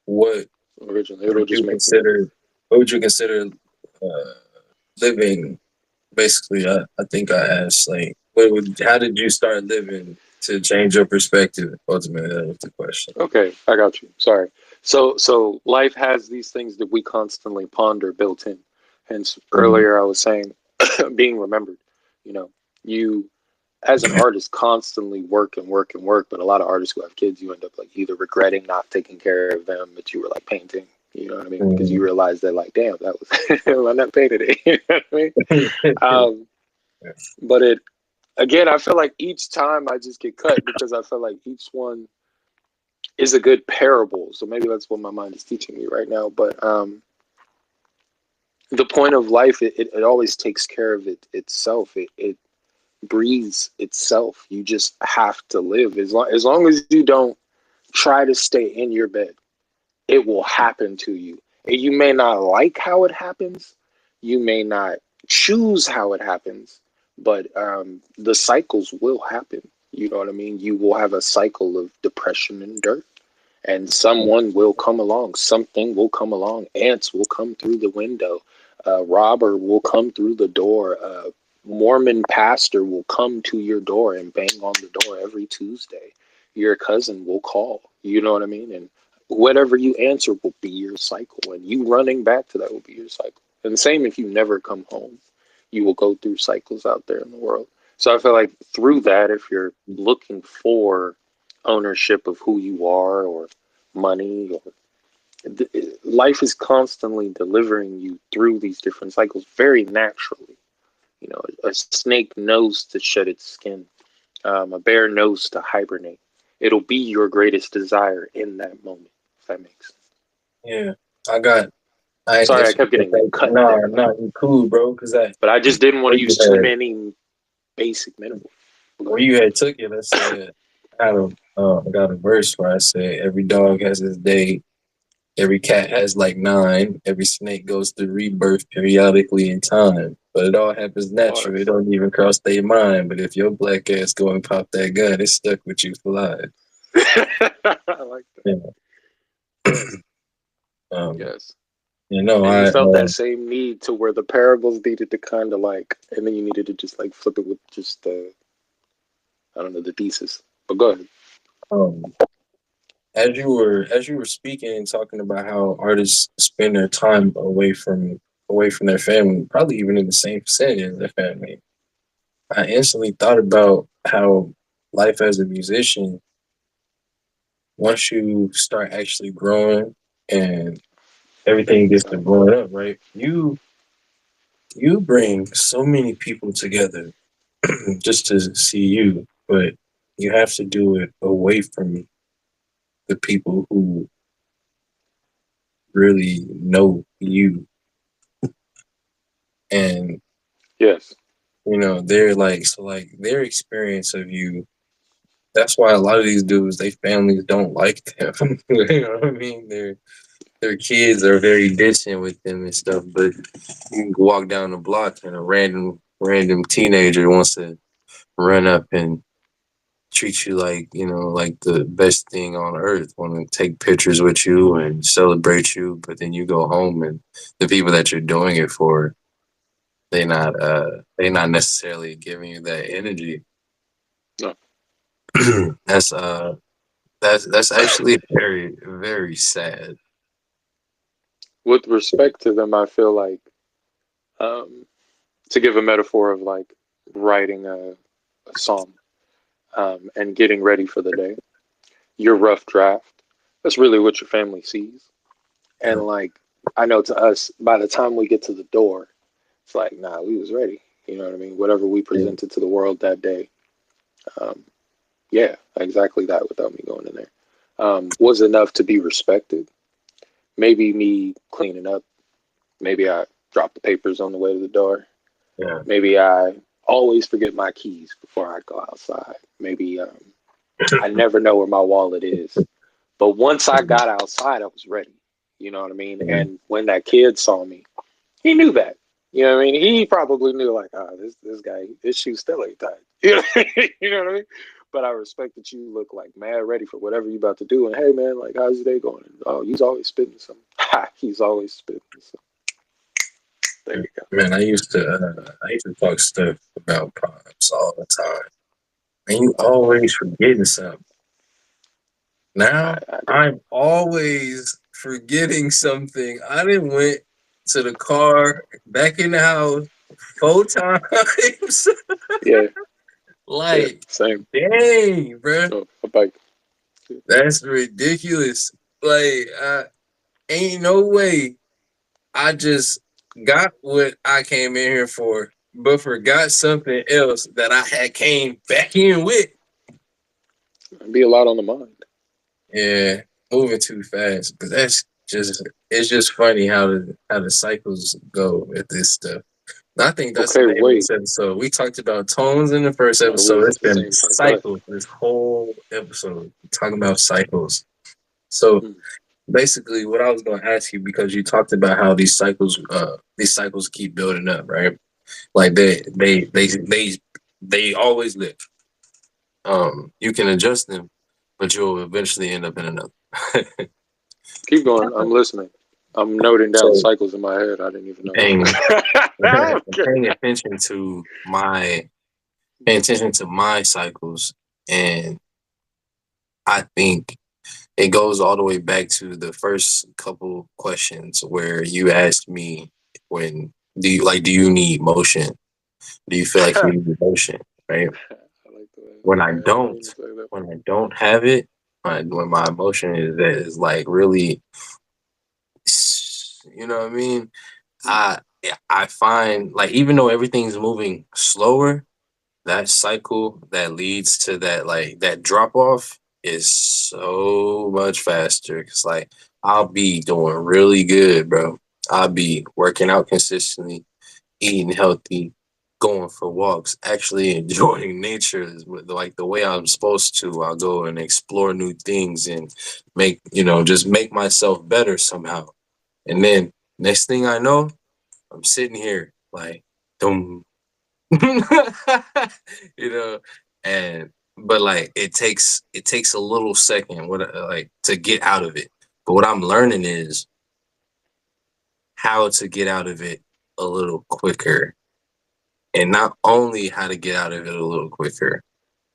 what originally. It'll would just you make me. consider what would you consider uh, living? Basically, I think I asked like, how did you start living to change your perspective? Ultimately, that was the question. Okay, I got you. Sorry. So life has these things that we constantly ponder built in. Hence, Mhm. earlier I was saying being remembered. You know, you as an artist constantly work and work and work, but a lot of artists who have kids, you end up like either regretting not taking care of them, but you were like painting. You know what I mean? Because you Mhm. realize that like, damn, that was I not painted it. You know what I mean? Um, but it again, I feel like each time I just get cut because I feel like each one is a good parable. So maybe that's what my mind is teaching me right now. But the point of life, it always takes care of itself. It breathes itself. You just have to live. As long as you don't try to stay in your bed, it will happen to you. And you may not like how it happens. You may not choose how it happens, but the cycles will happen. You know what I mean? You will have a cycle of depression and dirt, and someone will come along. Something will come along. Ants will come through the window. A robber will come through the door. A Mormon pastor will come to your door and bang on the door every Tuesday. Your cousin will call. You know what I mean? And whatever you answer will be your cycle, and you running back to that will be your cycle. And the same if you never come home, you will go through cycles out there in the world. So I feel like through that, if you're looking for ownership of who you are or money or life is constantly delivering you through these different cycles very naturally. You know, a snake knows to shed its skin. A bear knows to hibernate. It'll be your greatest desire in that moment, if that makes sense. Yeah, I got. I Sorry, I guess kept getting cut no, there, no, you cool, bro. Because but I just didn't want to where you use too had many basic metaphors. Go where ahead. you had took it, I said I got a verse where I said every dog has his day, every cat has like nine, every snake goes through rebirth periodically in time. But it all happens natural. It Bars. don't even cross their mind. But if your black ass go and pop that gun, it's stuck with you for life. I like that. Yeah. Yes, Um, yes. you know, And you I felt that same need to where the parables needed to kind of like, and then you needed to just like flip it with just the, I don't know, the thesis. But go ahead. um as you were speaking and talking about how artists spend their time away from their family, probably even in the same vicinity as their family, I instantly thought about how life as a musician, once you start actually growing and everything gets to growing up, right? You bring so many people together just to see you, but you have to do it away from the people who really know you. And Yes. they're like, so like their experience of you, that's why a lot of these dudes, they families don't like them. You know what I mean? Their kids are very distant with them and stuff, but you can walk down the block and a random teenager wants to run up and treat you like, like the best thing on earth, want to take pictures with you and celebrate you, but then you go home and the people that you're doing it for, they not necessarily giving you that energy. No. That's That's actually very very sad. With respect to them, I feel like, um, to give a metaphor of like writing a song, and getting ready for the day, your rough draft, that's really what your family sees. And like, I know to us, by the time we get to the door, it's like, nah, we was ready. You know what I mean? Whatever we Yeah. presented to the world that day, um, yeah, exactly that without me going in there, was enough to be respected. Maybe me cleaning up. Maybe I dropped the papers on the way to the door. Yeah. Maybe I always forget my keys before I go outside. Maybe I never know where my wallet is. But once I got outside, I was ready. You know what I mean? Yeah. And when that kid saw me, he knew that. You know what I mean? He probably knew like, ah, this guy, his shoes still ain't tied. You know, you know what I mean? But I respect that you look like mad ready for whatever you about to do. And hey, man, like, how's your day going? And, oh, he's always spitting something. Ha, he's always spitting something. There you go. Man, I used to talk stuff about pops all the time. And you always forgetting something. Now I do. I'm always forgetting something. I didn't went to the car, back in the house 4 times. Yeah, yeah, Like, same. dang, bruh. Oh, a bike. That's ridiculous. Like, ain't no way I just got what I came in here for, but forgot something else that I had came back in with. Be a lot on the mind. Yeah, moving too fast. But that's just it's just funny how the cycles go with this stuff. I think that's the Okay, name of wait. this episode. We talked about tones in the first No, we episode. was It's at the been same part. Go ahead. cycles this whole episode. Talking about cycles. So Mm. basically what I was gonna ask you, because you talked about how these cycles keep building up, right? Like they always live. You can adjust them, but you'll eventually end up in another. Keep going. I'm listening. I'm noting down So cycles in my head. I didn't even know. paying Okay. paying attention to my cycles, and I think it goes all the way back to the first couple questions where you asked me, when do you need motion? Do you feel like you I need motion? Right? like the way. When I Okay, I didn't don't, mean to say that. when I don't have it, when my emotion is like really, you know what I mean? Mm. I I find, like, even though everything's moving slower, that cycle that leads to that, like, that drop off is so much faster. Cause like I'll be doing really good, bro. I'll be working out consistently, eating healthy, going for walks, actually enjoying nature like the way I'm supposed to. I'll go and explore new things and just make myself better somehow. And then next thing I know, I'm sitting here like, dum, you know, and but like it takes a little second, like, to get out of it. But what I'm learning is how to get out of it a little quicker, and not only how to get out of it a little quicker,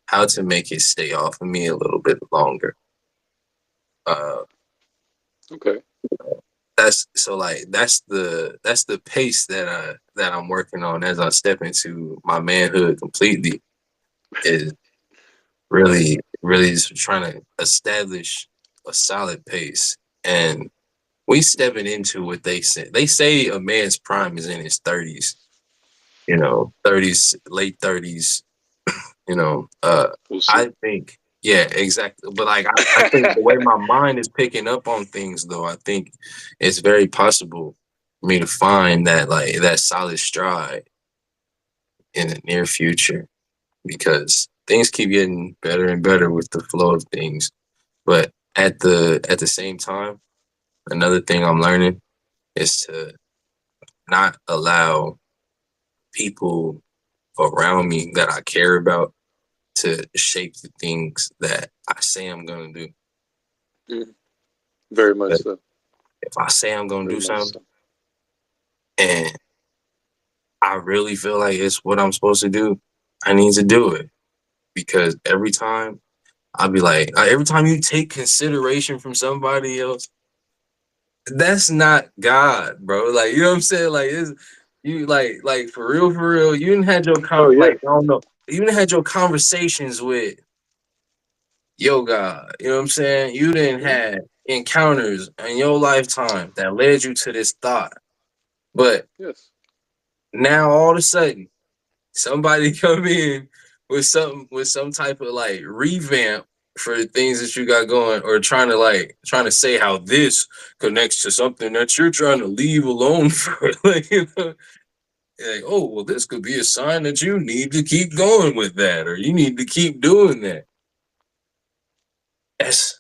how to make it stay off of me a little bit longer. Uh, Okay. that's so like that's the pace that I'm working on as I step into my manhood completely. Is really just trying to establish a solid pace, and we stepping into what they say. They say a man's prime is in his 30s. 30s, late 30s. You know, We'll see. I think, yeah, exactly. But like, I think the way my mind is picking up on things, though, I think it's very possible for me to find that, like, that solid stride in the near future, because things keep getting better and better with the flow of things. But at the same time, another thing I'm learning is to not allow people around me that I care about to shape the things that I say I'm gonna do. Mm. Very much But so. if I say I'm gonna Very do much something so. and I really feel like it's what I'm supposed to do, I need to do it, because every time I'll be like, every time you take consideration from somebody else, that's not God, bro. Like, you know what I'm saying? Like, it's you like for real, you didn't had your Oh yeah. like, I don't know, you didn't had your conversations with yo God. You know what I'm saying? You didn't Mhm. had encounters in your lifetime that led you to this thought. But Yes. now all of a sudden, somebody come in with some type of like revamp for the things that you got going, or trying to say how this connects to something that you're trying to leave alone for. Like, like, oh well, this could be a sign that you need to keep going with that, or you need to keep doing that. That's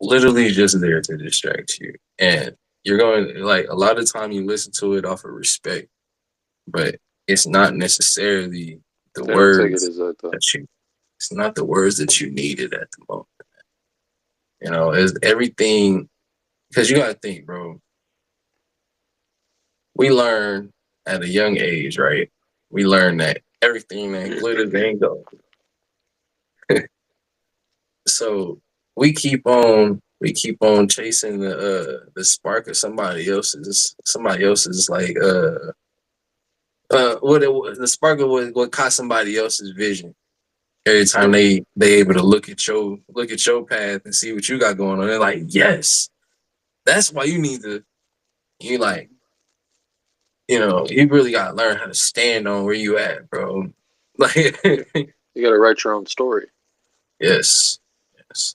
literally just there to distract you. And you're going, like, a lot of time you listen to it off of respect, but it's not necessarily the They don't take it words as that though. that you it's not the words that you needed at the moment. You know, it's everything, because you gotta think, bro. We learn at a young age, right? We learn that everything that glitters ain't gold. So we keep on chasing the spark of somebody else's like what it was, the spark of what caught somebody else's vision. Every time Yeah. they able to look at your path and see what you got going on, they're like, yes, that's why you like, you really gotta learn how to stand on where you at, bro. Like, You gotta write your own story. yes, yes.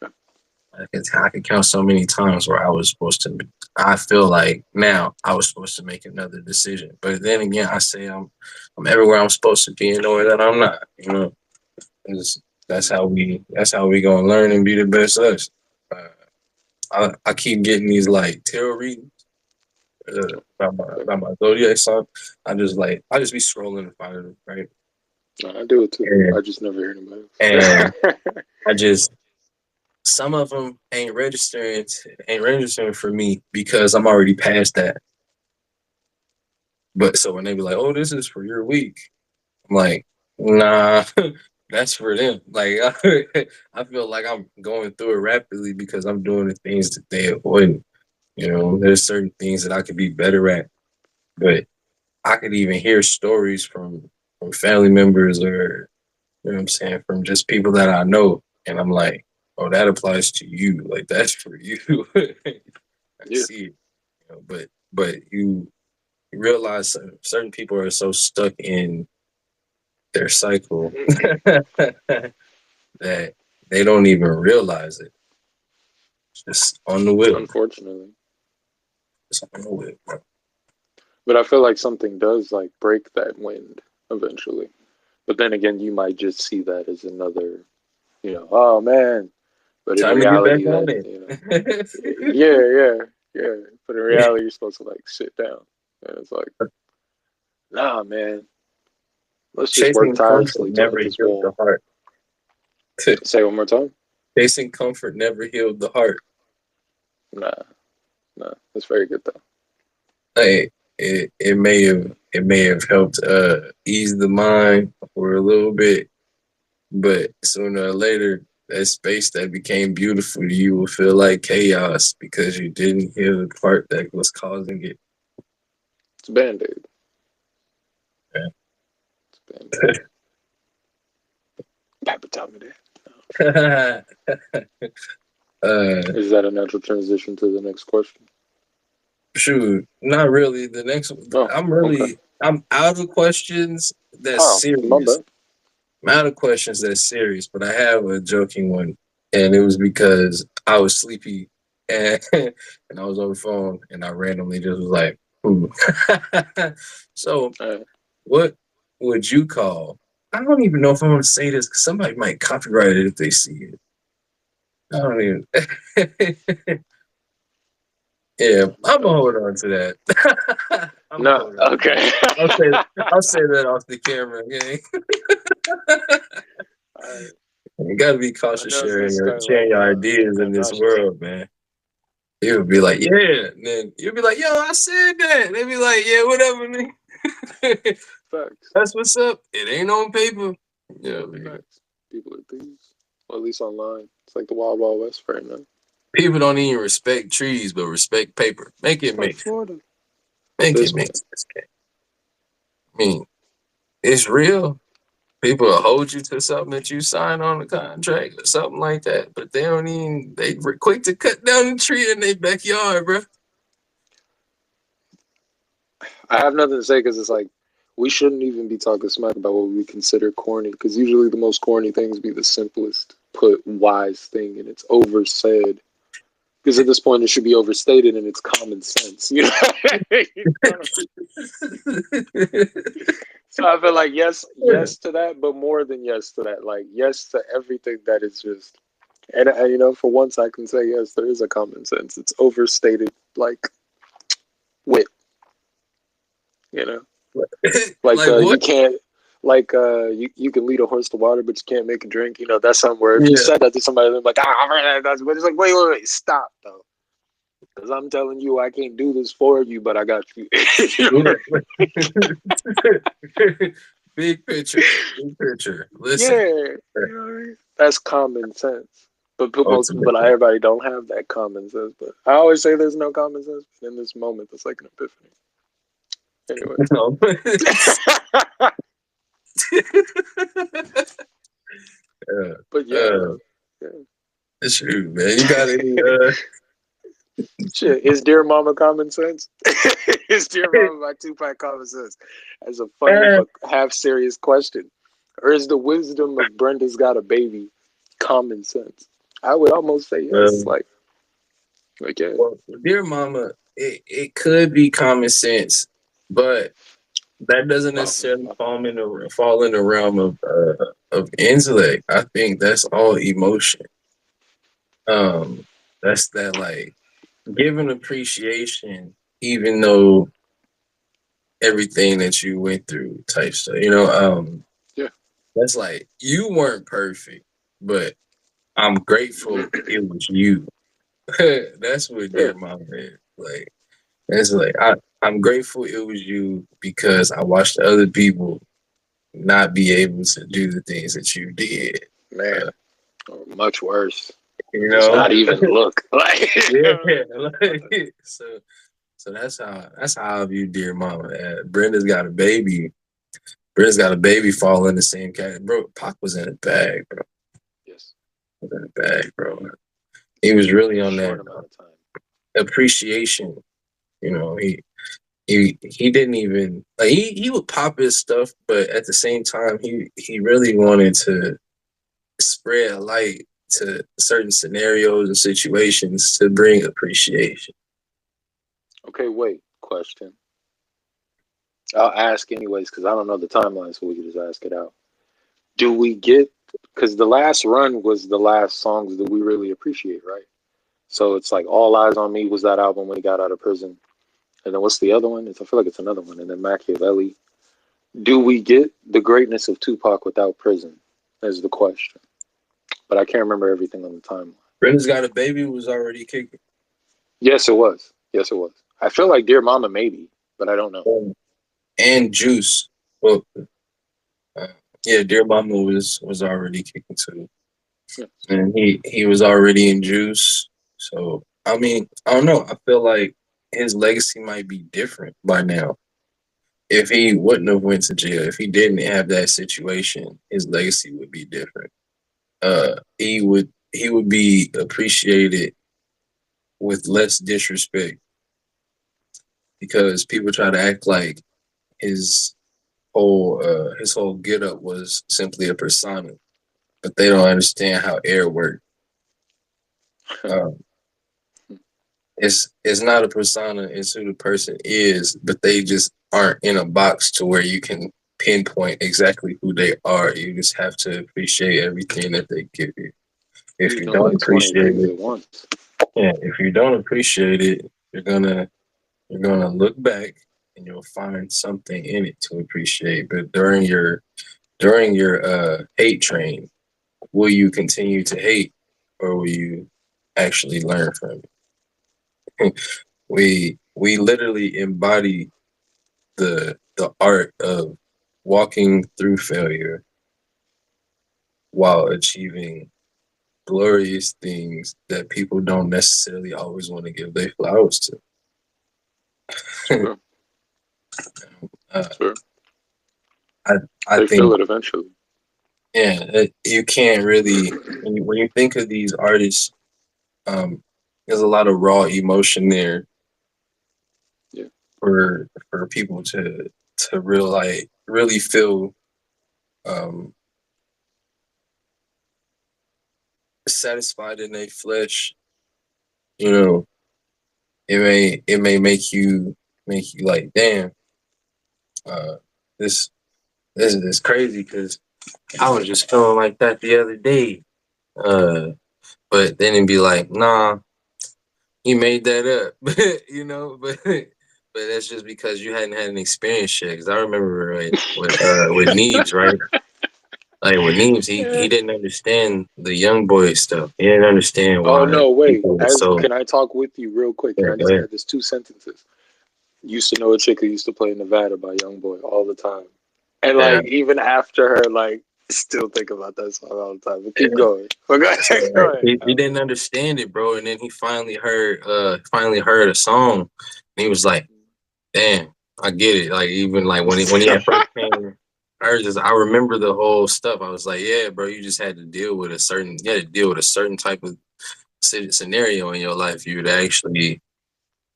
I can count so many times where I feel like now I was supposed to make another decision, but then again, I say I'm everywhere I'm supposed to be, and knowing that I'm not. It's, that's how we gonna learn and be the best us. Uh, I keep getting these like tarot readings about my zodiac sign. I just be scrolling and finding them, right? No, I do it too. And I just never hear anybody and else. I just some of them ain't registering for me because I'm already past that. But so when they be like, "Oh, this is for your week," I'm like, "Nah, that's for them." Like, I feel like I'm going through it rapidly because I'm doing the things that they avoid. There's certain things that I could be better at, but I could even hear stories from family members, or what I'm saying, from just people that I know, and I'm like, oh, that applies to you. Like, that's for you. I Yeah. see it, but you realize certain people are so stuck in their cycle that they don't even realize it. It's just on the wheel. Unfortunately. It's on the wheel. But I feel like something does like break that wind eventually. But then again, you might just see that as another, oh man. But in Time to get reality, back on that, it. yeah. But in reality, you're supposed to like sit down. And it's like, nah, man, let's just work Chasing comfort tirelessly to never hit this healed the wall. heart. Say it one more time. Chasing comfort never healed the heart. Nah, nah. That's very good though. Like, it may have helped ease the mind for a little bit, but sooner or later, that space that became beautiful to you will feel like chaos because you didn't heal the part that was causing it. It's a band-aid. Yeah. It's a band-aid. Papa taught me that. Is that a natural transition to the next question? Shoot, not really. The next, Oh, okay. I'm out of questions that's Oh, my serious. bad. I'm out of questions that's serious, but I have a joking one, and it was because I was sleepy and and I was on the phone, and I randomly just was like, "Hmm." So, All right. what would you call? I don't even know if I want to say this because somebody might copyright it if they see it. I don't even. Yeah, I'm gonna hold on to that. I'm gonna No, hold on to that. okay. I'll say that off the camera. Okay, I, you gotta be I cautious know some sharing Skyline your ideas in this noshes. world, man. You'll be like, yeah, and then you'll be like, yo, I said that. They be like, yeah, whatever, nigga. Facts. That's what's up. It ain't on paper. Yeah, man. Facts. People are thieves. Or at least online. It's like the Wild Wild West right now. People don't even respect trees, but respect paper. Make It's it like make sense. Florida. Make it This make way. sense. I mean, it's real. People will hold you to something that you sign on the contract or something like that, but they don't even. They were quick to cut down the tree in their backyard, bro. I have nothing to say because it's like we shouldn't even be talking smack about what we consider corny because usually the most corny things be the simplest put wise thing and it's oversaid because at this point it should be overstated and it's common sense. You know? So I feel like yes to that, but more than yes to that. Like yes to everything that is just, and you know, for once I can say yes, there is a common sense. It's overstated, like wit. You know, like Like you what? can't, like you can lead a horse to water, but you can't make it drink. You know, that's something where if you Yeah. said that to somebody, they're like, that's. But it's like, wait, stop though, because I'm telling you, I can't do this for you, but I got you. You know? Yeah. Big picture. Big picture. Yeah, Listen. you know what I mean? That's common sense. But Ultimately. everybody don't have that common sense. But I always say there's no common sense. But in this moment, it's like an epiphany. Anyway. No. uh, But yeah, uh, bro. Yeah. shoot, man. You got any Shit, is Dear Mama common sense? Is Dear Mama by Tupac common sense? As a funny but half serious question. Or is the wisdom of Brenda's Got a Baby common sense? I would almost say yes. well, Yeah. well, dear mama, it could be common sense, but that doesn't Oh man, necessarily fall in the realm of intellect. I think that's all emotion. Um, that's that like giving appreciation, even though everything that you went through, type stuff. yeah. That's like you weren't perfect, but I'm grateful it was you. That's what Yeah. dear mama is like. It's like I'm grateful it was you because I watched other people not be able to do the things that you did. Man. Uh, Or much worse. you Just know, not even look. Like yeah. nothing. Like, so that's how I view dear mama. Brenda's got a baby. Brenda's got a baby fall in the same category. Bro, Pac was in a bag, bro. Yes. Was in a bag, bro. He was really In a on that short amount of time. appreciation. You know, he didn't even like he would pop his stuff, but at the same time he really wanted to spread light to certain scenarios and situations to bring appreciation. Okay, wait. Question. I'll ask anyways because I don't know the timeline, so we can just ask it out. Do we get because the last run was the last songs that we really appreciate, right? So it's like All Eyes on Me was that album when he got out of prison. And then what's the other one? I feel like it's another one. And then Machiavelli. Do we get the greatness of Tupac without prison? Is the question. But I can't remember everything on the timeline. Brenda's Got a Baby was already kicking. Yes, it was. Yes, it was. I feel like Dear Mama maybe, but I don't know. And Juice. Well, uh, yeah, Dear Mama was already kicking too, Yeah. and he was already in Juice. So I mean, I don't know. I feel like his legacy might be different by now. If he wouldn't have went to jail, if he didn't have that situation, his legacy would be different. He would be appreciated with less disrespect because people try to act like his his whole get up was simply a persona, but they don't understand how air works. Um, it's not a persona; it's who the person is, but they just aren't in a box to where you can pinpoint exactly who they are. You just have to appreciate everything that they give you. If You you know, don't like 20 appreciate things it, at once. yeah, if you don't appreciate it, you're gonna look back and you'll find something in it to appreciate. But during your hate train, will you continue to hate or will you actually learn from it? We literally embody the art of walking through failure while achieving glorious things that people don't necessarily always want to give their flowers to. Sure. uh, Sure. I I They think feel it eventually. you can't really when you think of these artists, there's a lot of raw emotion there Yeah. for people to really feel um satisfied in their flesh. You know, it may make you like, damn, uh, this this is crazy because I was just feeling like that the other day. Uh, but then it'd be like, nah, you made that up, but that's just because you hadn't had an experience yet. Because I remember with Neebs, right? Like with Neebs, he Yeah. didn't understand the young boy stuff. He didn't understand Oh why no, wait. people were As so. can I talk with you real quick? Can Yeah, I go just ahead. add this 2 sentences? Used to know a chick who used to play Nevada by Young Boy all the time. And Yeah, like even after her, like still think about that song all the time. But keep yeah. going. But go So ahead, like, go ahead. he didn't understand it, bro. And then he finally heard a song, and he was like, "Damn, I get it." Like even like when he had first came, I remember the whole stuff. I was like, "Yeah, bro, you just had to deal with a certain type of scenario in your life for you to actually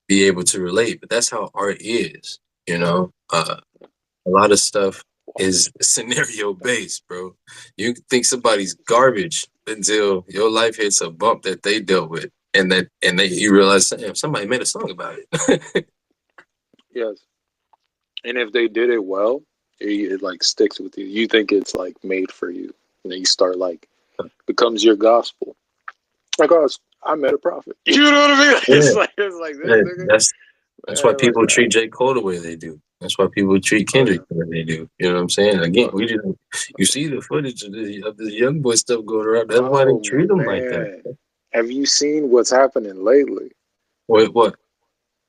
be able to relate." But that's how art is, you know. A lot of stuff is scenario based, bro. You think somebody's garbage until your life hits a bump that they dealt with, and you realize, damn, somebody made a song about it. Yes. And if they did it well, it like sticks with you. You think it's like made for you. And then you start like becomes your gospel. Like, oh, I met a prophet. You know what I mean? Yeah, It's like this yeah, nigga. that's why Man, like, people treat J. Cole the way they do. That's why people treat oh Kendrick yeah. the way they do. You know what I'm saying? Again, Oh we yeah. just you see the footage of this young boy stuff going around. That's why they Oh treat him like that. man. Have you seen what's happening lately? What?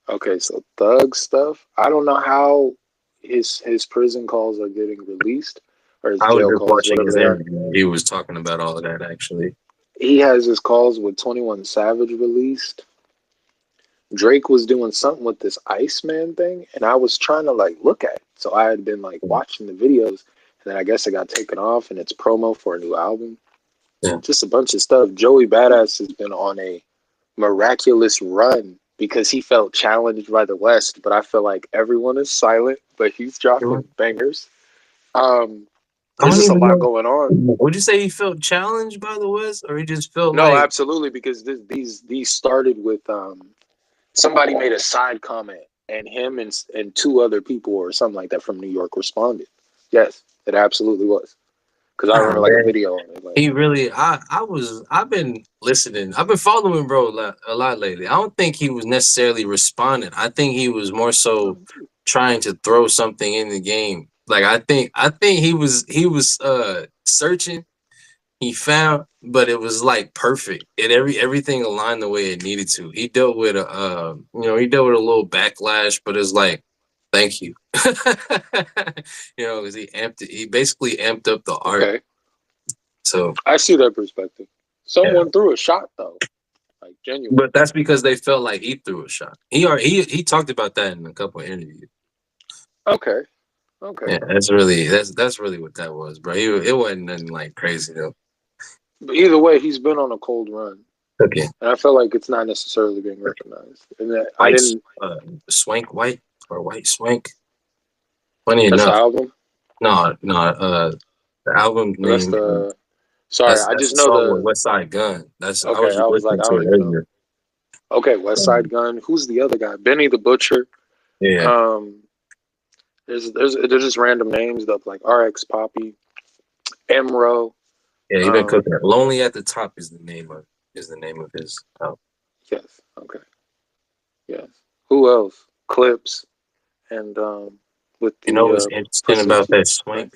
Okay, so Thug stuff. I don't know how his prison calls are getting released or his I was jail just calls, watching whatever his they are. interview. He was talking about all of that actually. He has his calls with 21 Savage released. Drake was doing something with this Iceman thing, and I was trying to like look at it. So I had been like watching the videos, and then I guess it got taken off, and it's promo for a new album. Yeah. Just a bunch of stuff. Joey Badass has been on a miraculous run because he felt challenged by the West, but I feel like everyone is silent, but he's dropping bangers. Um, I there's don't just a even lot know. going on. Would you say he felt challenged by the West, or he just felt No, like absolutely, because these started with somebody made a side comment, and him and two other people or something like that from New York responded. Yes, it absolutely was. Because I nah, remember like a man? video on it. Like, He really, I've been listening. I've been following bro a lot lately. I don't think he was necessarily responding. I think he was more so trying to throw something in the game. Like I think he was searching. He found, but it was like perfect, and everything aligned the way it needed to. He dealt with a little backlash, but it's like, thank you, because he basically amped up the art. okay, So I see that perspective. yeah, Someone threw a shot though, like genuine. but that's because they felt like he threw a shot. He talked about that in a couple of interviews. Okay, okay. Yeah, that's really what that was, bro. It wasn't nothing like crazy though. But either way, he's been on a cold run, Okay, and I feel like it's not necessarily being recognized. And that I white didn't. swank white or white swank. Funny That's the enough. album. No, no. The album Or that's name the. Sorry, that's I that's just a know song with the. West Side Gun. I Okay, was I just was like, listening I to don't it even know. earlier. Okay, West Side Um, Gun. Who's the other guy? Benny the Butcher. yeah, Um, there's just random names that like RX Poppy, Emro. yeah. He been Um, cooking it. Lonely at the Top is the name of his album. yes. Okay. Yes. Who else? Clips and with You know the what's interesting Pussy about Q. that Right.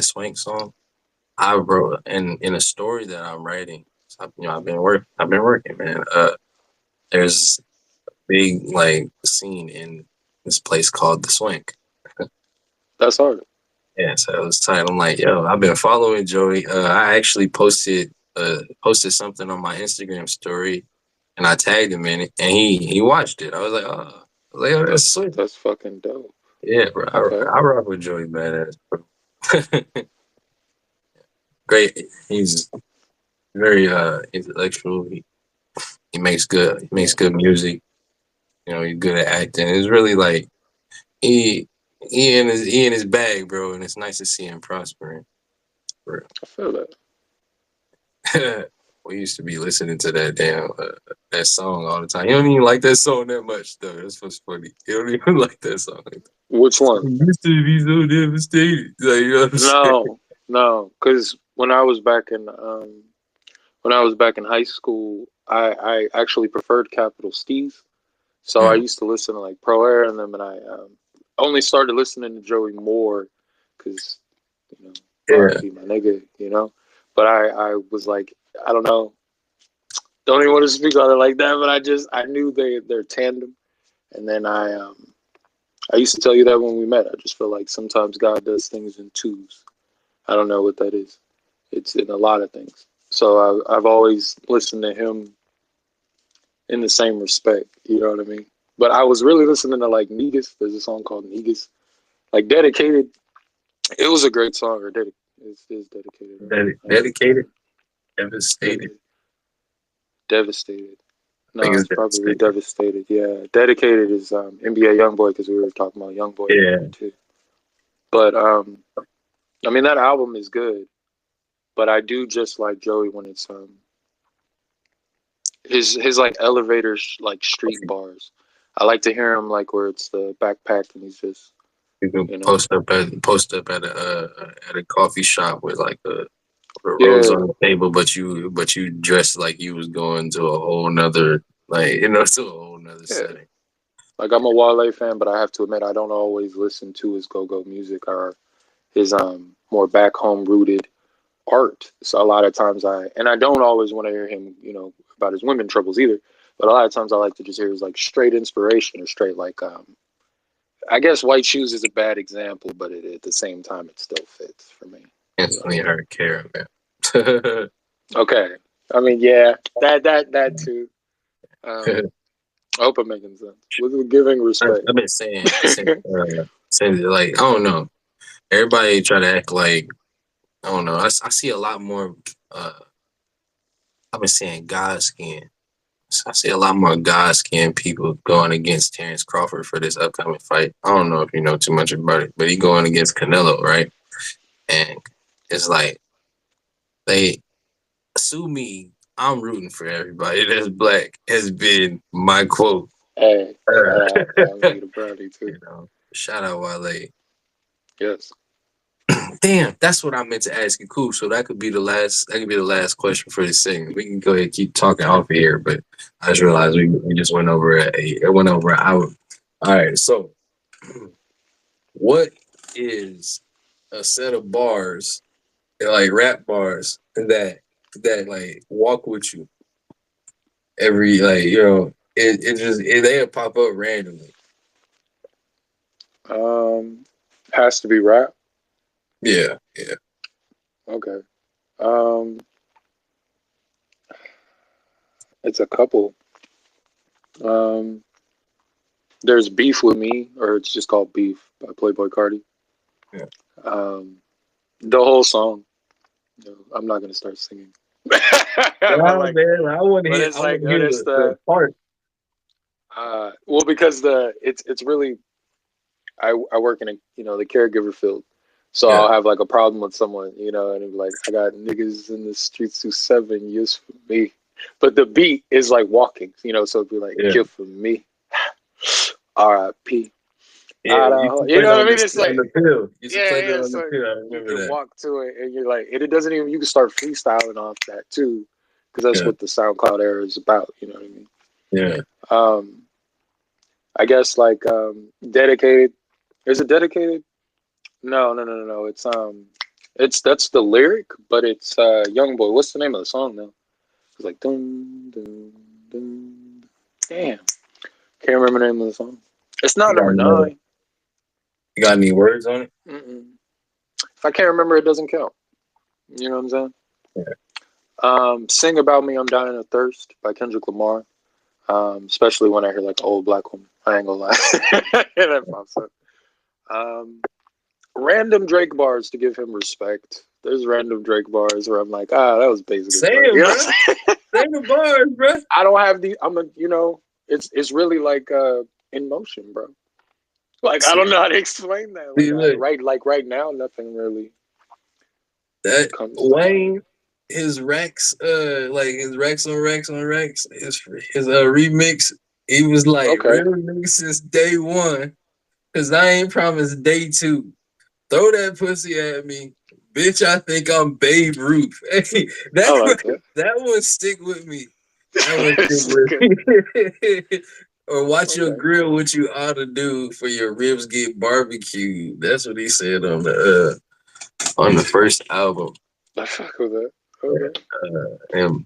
swank song? I wrote in a story that I'm writing. So, I've been working, man. There's a big like scene in this place called the Swank. That's hard. Yeah, so it was tight. I'm like, yo, I've been following Joey. I actually posted posted something on my Instagram story, and I tagged him in it, and he watched it. I was like, oh, that's sweet. That's fucking dope. Yeah, bro. Okay. I rock with Joey Badass, bro. Great. He's very intellectual. He makes good music. You know, he's good at acting. It's really like he he in his bag, bro, and it's nice to see him prospering. Bro. I feel that. We used to be listening to that that song all the time. You don't even like that song that much, though. That's what's funny. You don't even like that song. Which one? You used to be so devastated. Like, you know what I'm saying? No, because when I was back in high school, I actually preferred Capital Steez. So I used to listen to like Pro Air and them, and I only started listening to Joey more because RP my nigga, But I was like, I don't know, don't even want to speak on it like that, but I knew they're tandem, and then I used to tell you that when we met. I just feel like sometimes God does things in twos. I don't know what that is. It's in a lot of things. So I've always listened to him in the same respect. You know what I mean? But I was really listening to like Negus. There's a song called Negus. Like Dedicated. It was a great song. Or it's Dedicated. Right? Dedicated? Devastated? Devastated. No, it's probably Devastated. Yeah. Dedicated is NBA Youngboy because we were talking about Youngboy too. But I mean that album is good. But I do just like Joey when it's his like elevator like street bars. I like to hear him like where it's the backpack and he's just post up at a coffee shop with like a rose on the table, but you dressed like you was going to a whole nother to a whole nother setting. Like I'm a Wale fan, but I have to admit I don't always listen to his go-go music or his more back home rooted art. So a lot of times I don't always want to hear him, about his women troubles either. But a lot of times I like to just hear his like straight inspiration or straight like I guess White Shoes is a bad example, but at the same time it still fits for me. Instantly heard Kara, man. Okay. I mean, yeah, that too. I hope I'm making sense. With giving respect. I've been saying like I don't know. Everybody try to act like I don't know. I see a lot more. I've been saying God skin. I see a lot more God skin people going against Terrence Crawford for this upcoming fight. I don't know if you know too much about it, but he going against Canelo, right? And it's like they sue me. I'm rooting for everybody that's black has been my quote. Hey, I'm a brownie too. Shout out Wale. Yes. Damn, that's what I meant to ask you. Cool. So that could be the last. That could be the last question for this segment. We can go ahead and keep talking off of here, but I just realized we just went over an hour. All right. So, what is a set of bars, like rap bars, that like walk with you every they'll pop up randomly. Has to be rap. Yeah. Okay. It's a couple. There's Beef with Me, or it's just called Beef by Playboi Carti. Yeah. The whole song. I'm not gonna start singing. Man, I want to hear the part. Well, because it's really I work in the caregiver field. So I'll have like a problem with someone, and it'd be like, I got niggas in the streets who 7 years for me. But the beat is like walking, so it'd be like, kill for me. R.I.P. Yeah, you know what I mean? It's like, on the pill. You can walk to it and you're like, and it doesn't even, you can start freestyling off that too. Because that's what the SoundCloud era is about, you know what I mean? Yeah. I guess like Dedicated. Is it Dedicated? No. It's that's the lyric, but it's Youngboy. What's the name of the song now? It's like dun dun dun. Damn, can't remember the name of the song. It's not number 9. You got any words on it? If I can't remember, it doesn't count. You know what I'm saying? Sing About Me, I'm Dying of Thirst by Kendrick Lamar. Especially when I hear like old black woman. I ain't gonna lie. That pops up. Random Drake bars to give him respect. There's random Drake bars where I'm like, that was basic as fuck. Say You know it, bro. Say the bars, bro. I don't have the. It's really like in motion, bro. Like I don't know how to explain that. Right now, nothing really. That Wayne, his racks, like his racks on racks on racks, his remix. He was like real nigga since day one. Cause I ain't promised day two. Throw that pussy at me, bitch. I think I'm Babe Ruth. Hey, that one stick with me. That one stick with me. Or watch your grill. What you ought to do for your ribs get barbecued. That's what he said on the first album. I fuck with that. Okay.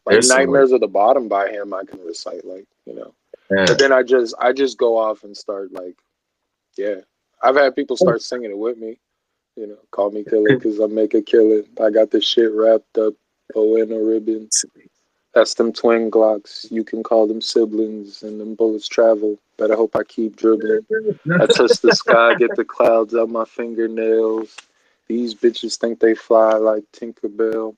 Like Nightmares of the Bottom by him, I can recite, like, you know. Yeah. But then I just go off and start like, I've had people start singing it with me. You know, call me killer because I make a killing. I got this shit wrapped up, in a ribbon. That's them twin Glocks. You can call them siblings, and them bullets travel. But I hope I keep dribbling. I touch the sky, get the clouds out my fingernails. These bitches think they fly like Tinkerbell,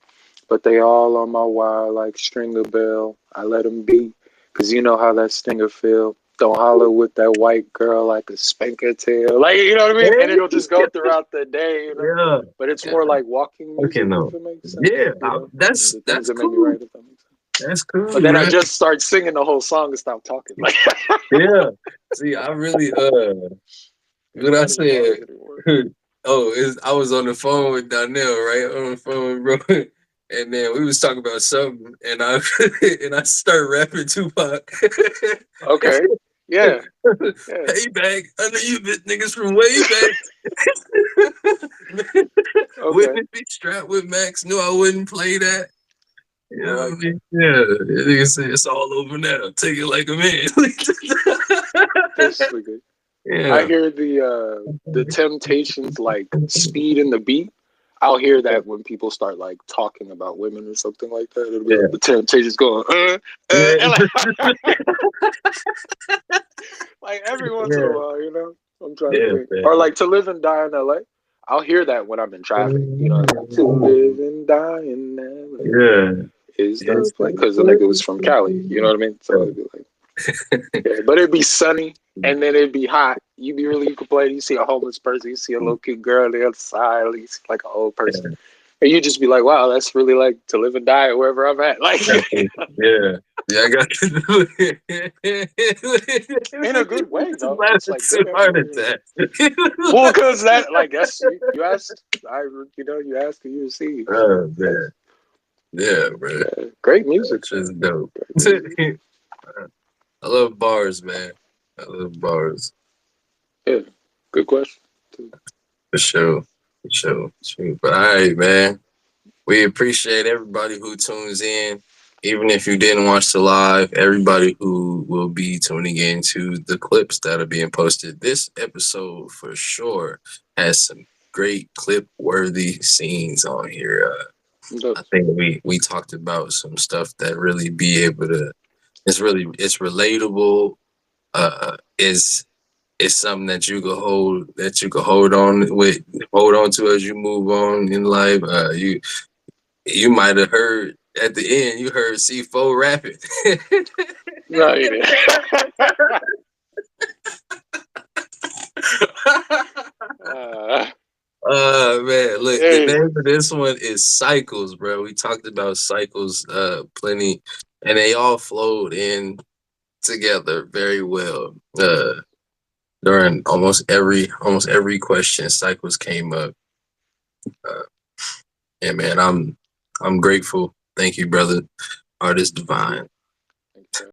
but they all on my wire like Stringer Bell. I let them be, because you know how that stinger feel. Don't holler with that white girl like a spanker tail. Like, you know what I mean? And it'll just go throughout the day, you know? Yeah. But it's more like walking music, if it makes sense. Yeah, that's cool. That's cool. But then I just start singing the whole song and stop talking. Like, yeah. See, I really, what I said, I was on the phone with Donnell, right? On the phone with bro. And then we was talking about something, and I started rapping Tupac. Okay. Yeah. Hey, back. I know you niggas from way back. Wouldn't be strapped with Max. Knew I wouldn't play that. You know what I mean? Yeah. It's all over now. Take it like a man. That's good. Yeah. I hear the Temptations like Speed and the Beat. I'll hear that when people start like talking about women or something like that. It'll be like the Temptations going, like every once in a while, you know. I'm trying to think. Or like To Live and Die in LA. I'll hear that when I'm in traffic. You know, like, to live and die in LA. Yeah. Is the like because the nigga was from Cali. You know what I mean? So it'd be like, but it'd be sunny and then it'd be hot. You be really complaining. You see a homeless person, you see a little cute girl on the other side, you see like an old person, and you just be like, "Wow, that's really like to live and die wherever I'm at." Like, I got to do it in a good way, though. It's like so hard at that. Well, because that, like, that's you asked, you asked, and you receive. Oh man, yeah, bro. Yeah, great music. It's dope. I love bars, man. I love bars. Yeah, good question. For sure. But all right, man. We appreciate everybody who tunes in. Even if you didn't watch the live, everybody who will be tuning in to the clips that are being posted. This episode for sure has some great clip-worthy scenes on here. I think we talked about some stuff that really be able to. It's relatable. It's something that you could hold on to as you move on in life. You might have heard at the end. You heard C4 rapping. No, you didn't. Man, look, the name of this one is Cycles, bro. We talked about cycles plenty, and they all flowed in together very well. During almost every question, cycles came up. Yeah, man, I'm grateful. Thank you, brother. Artist Divine.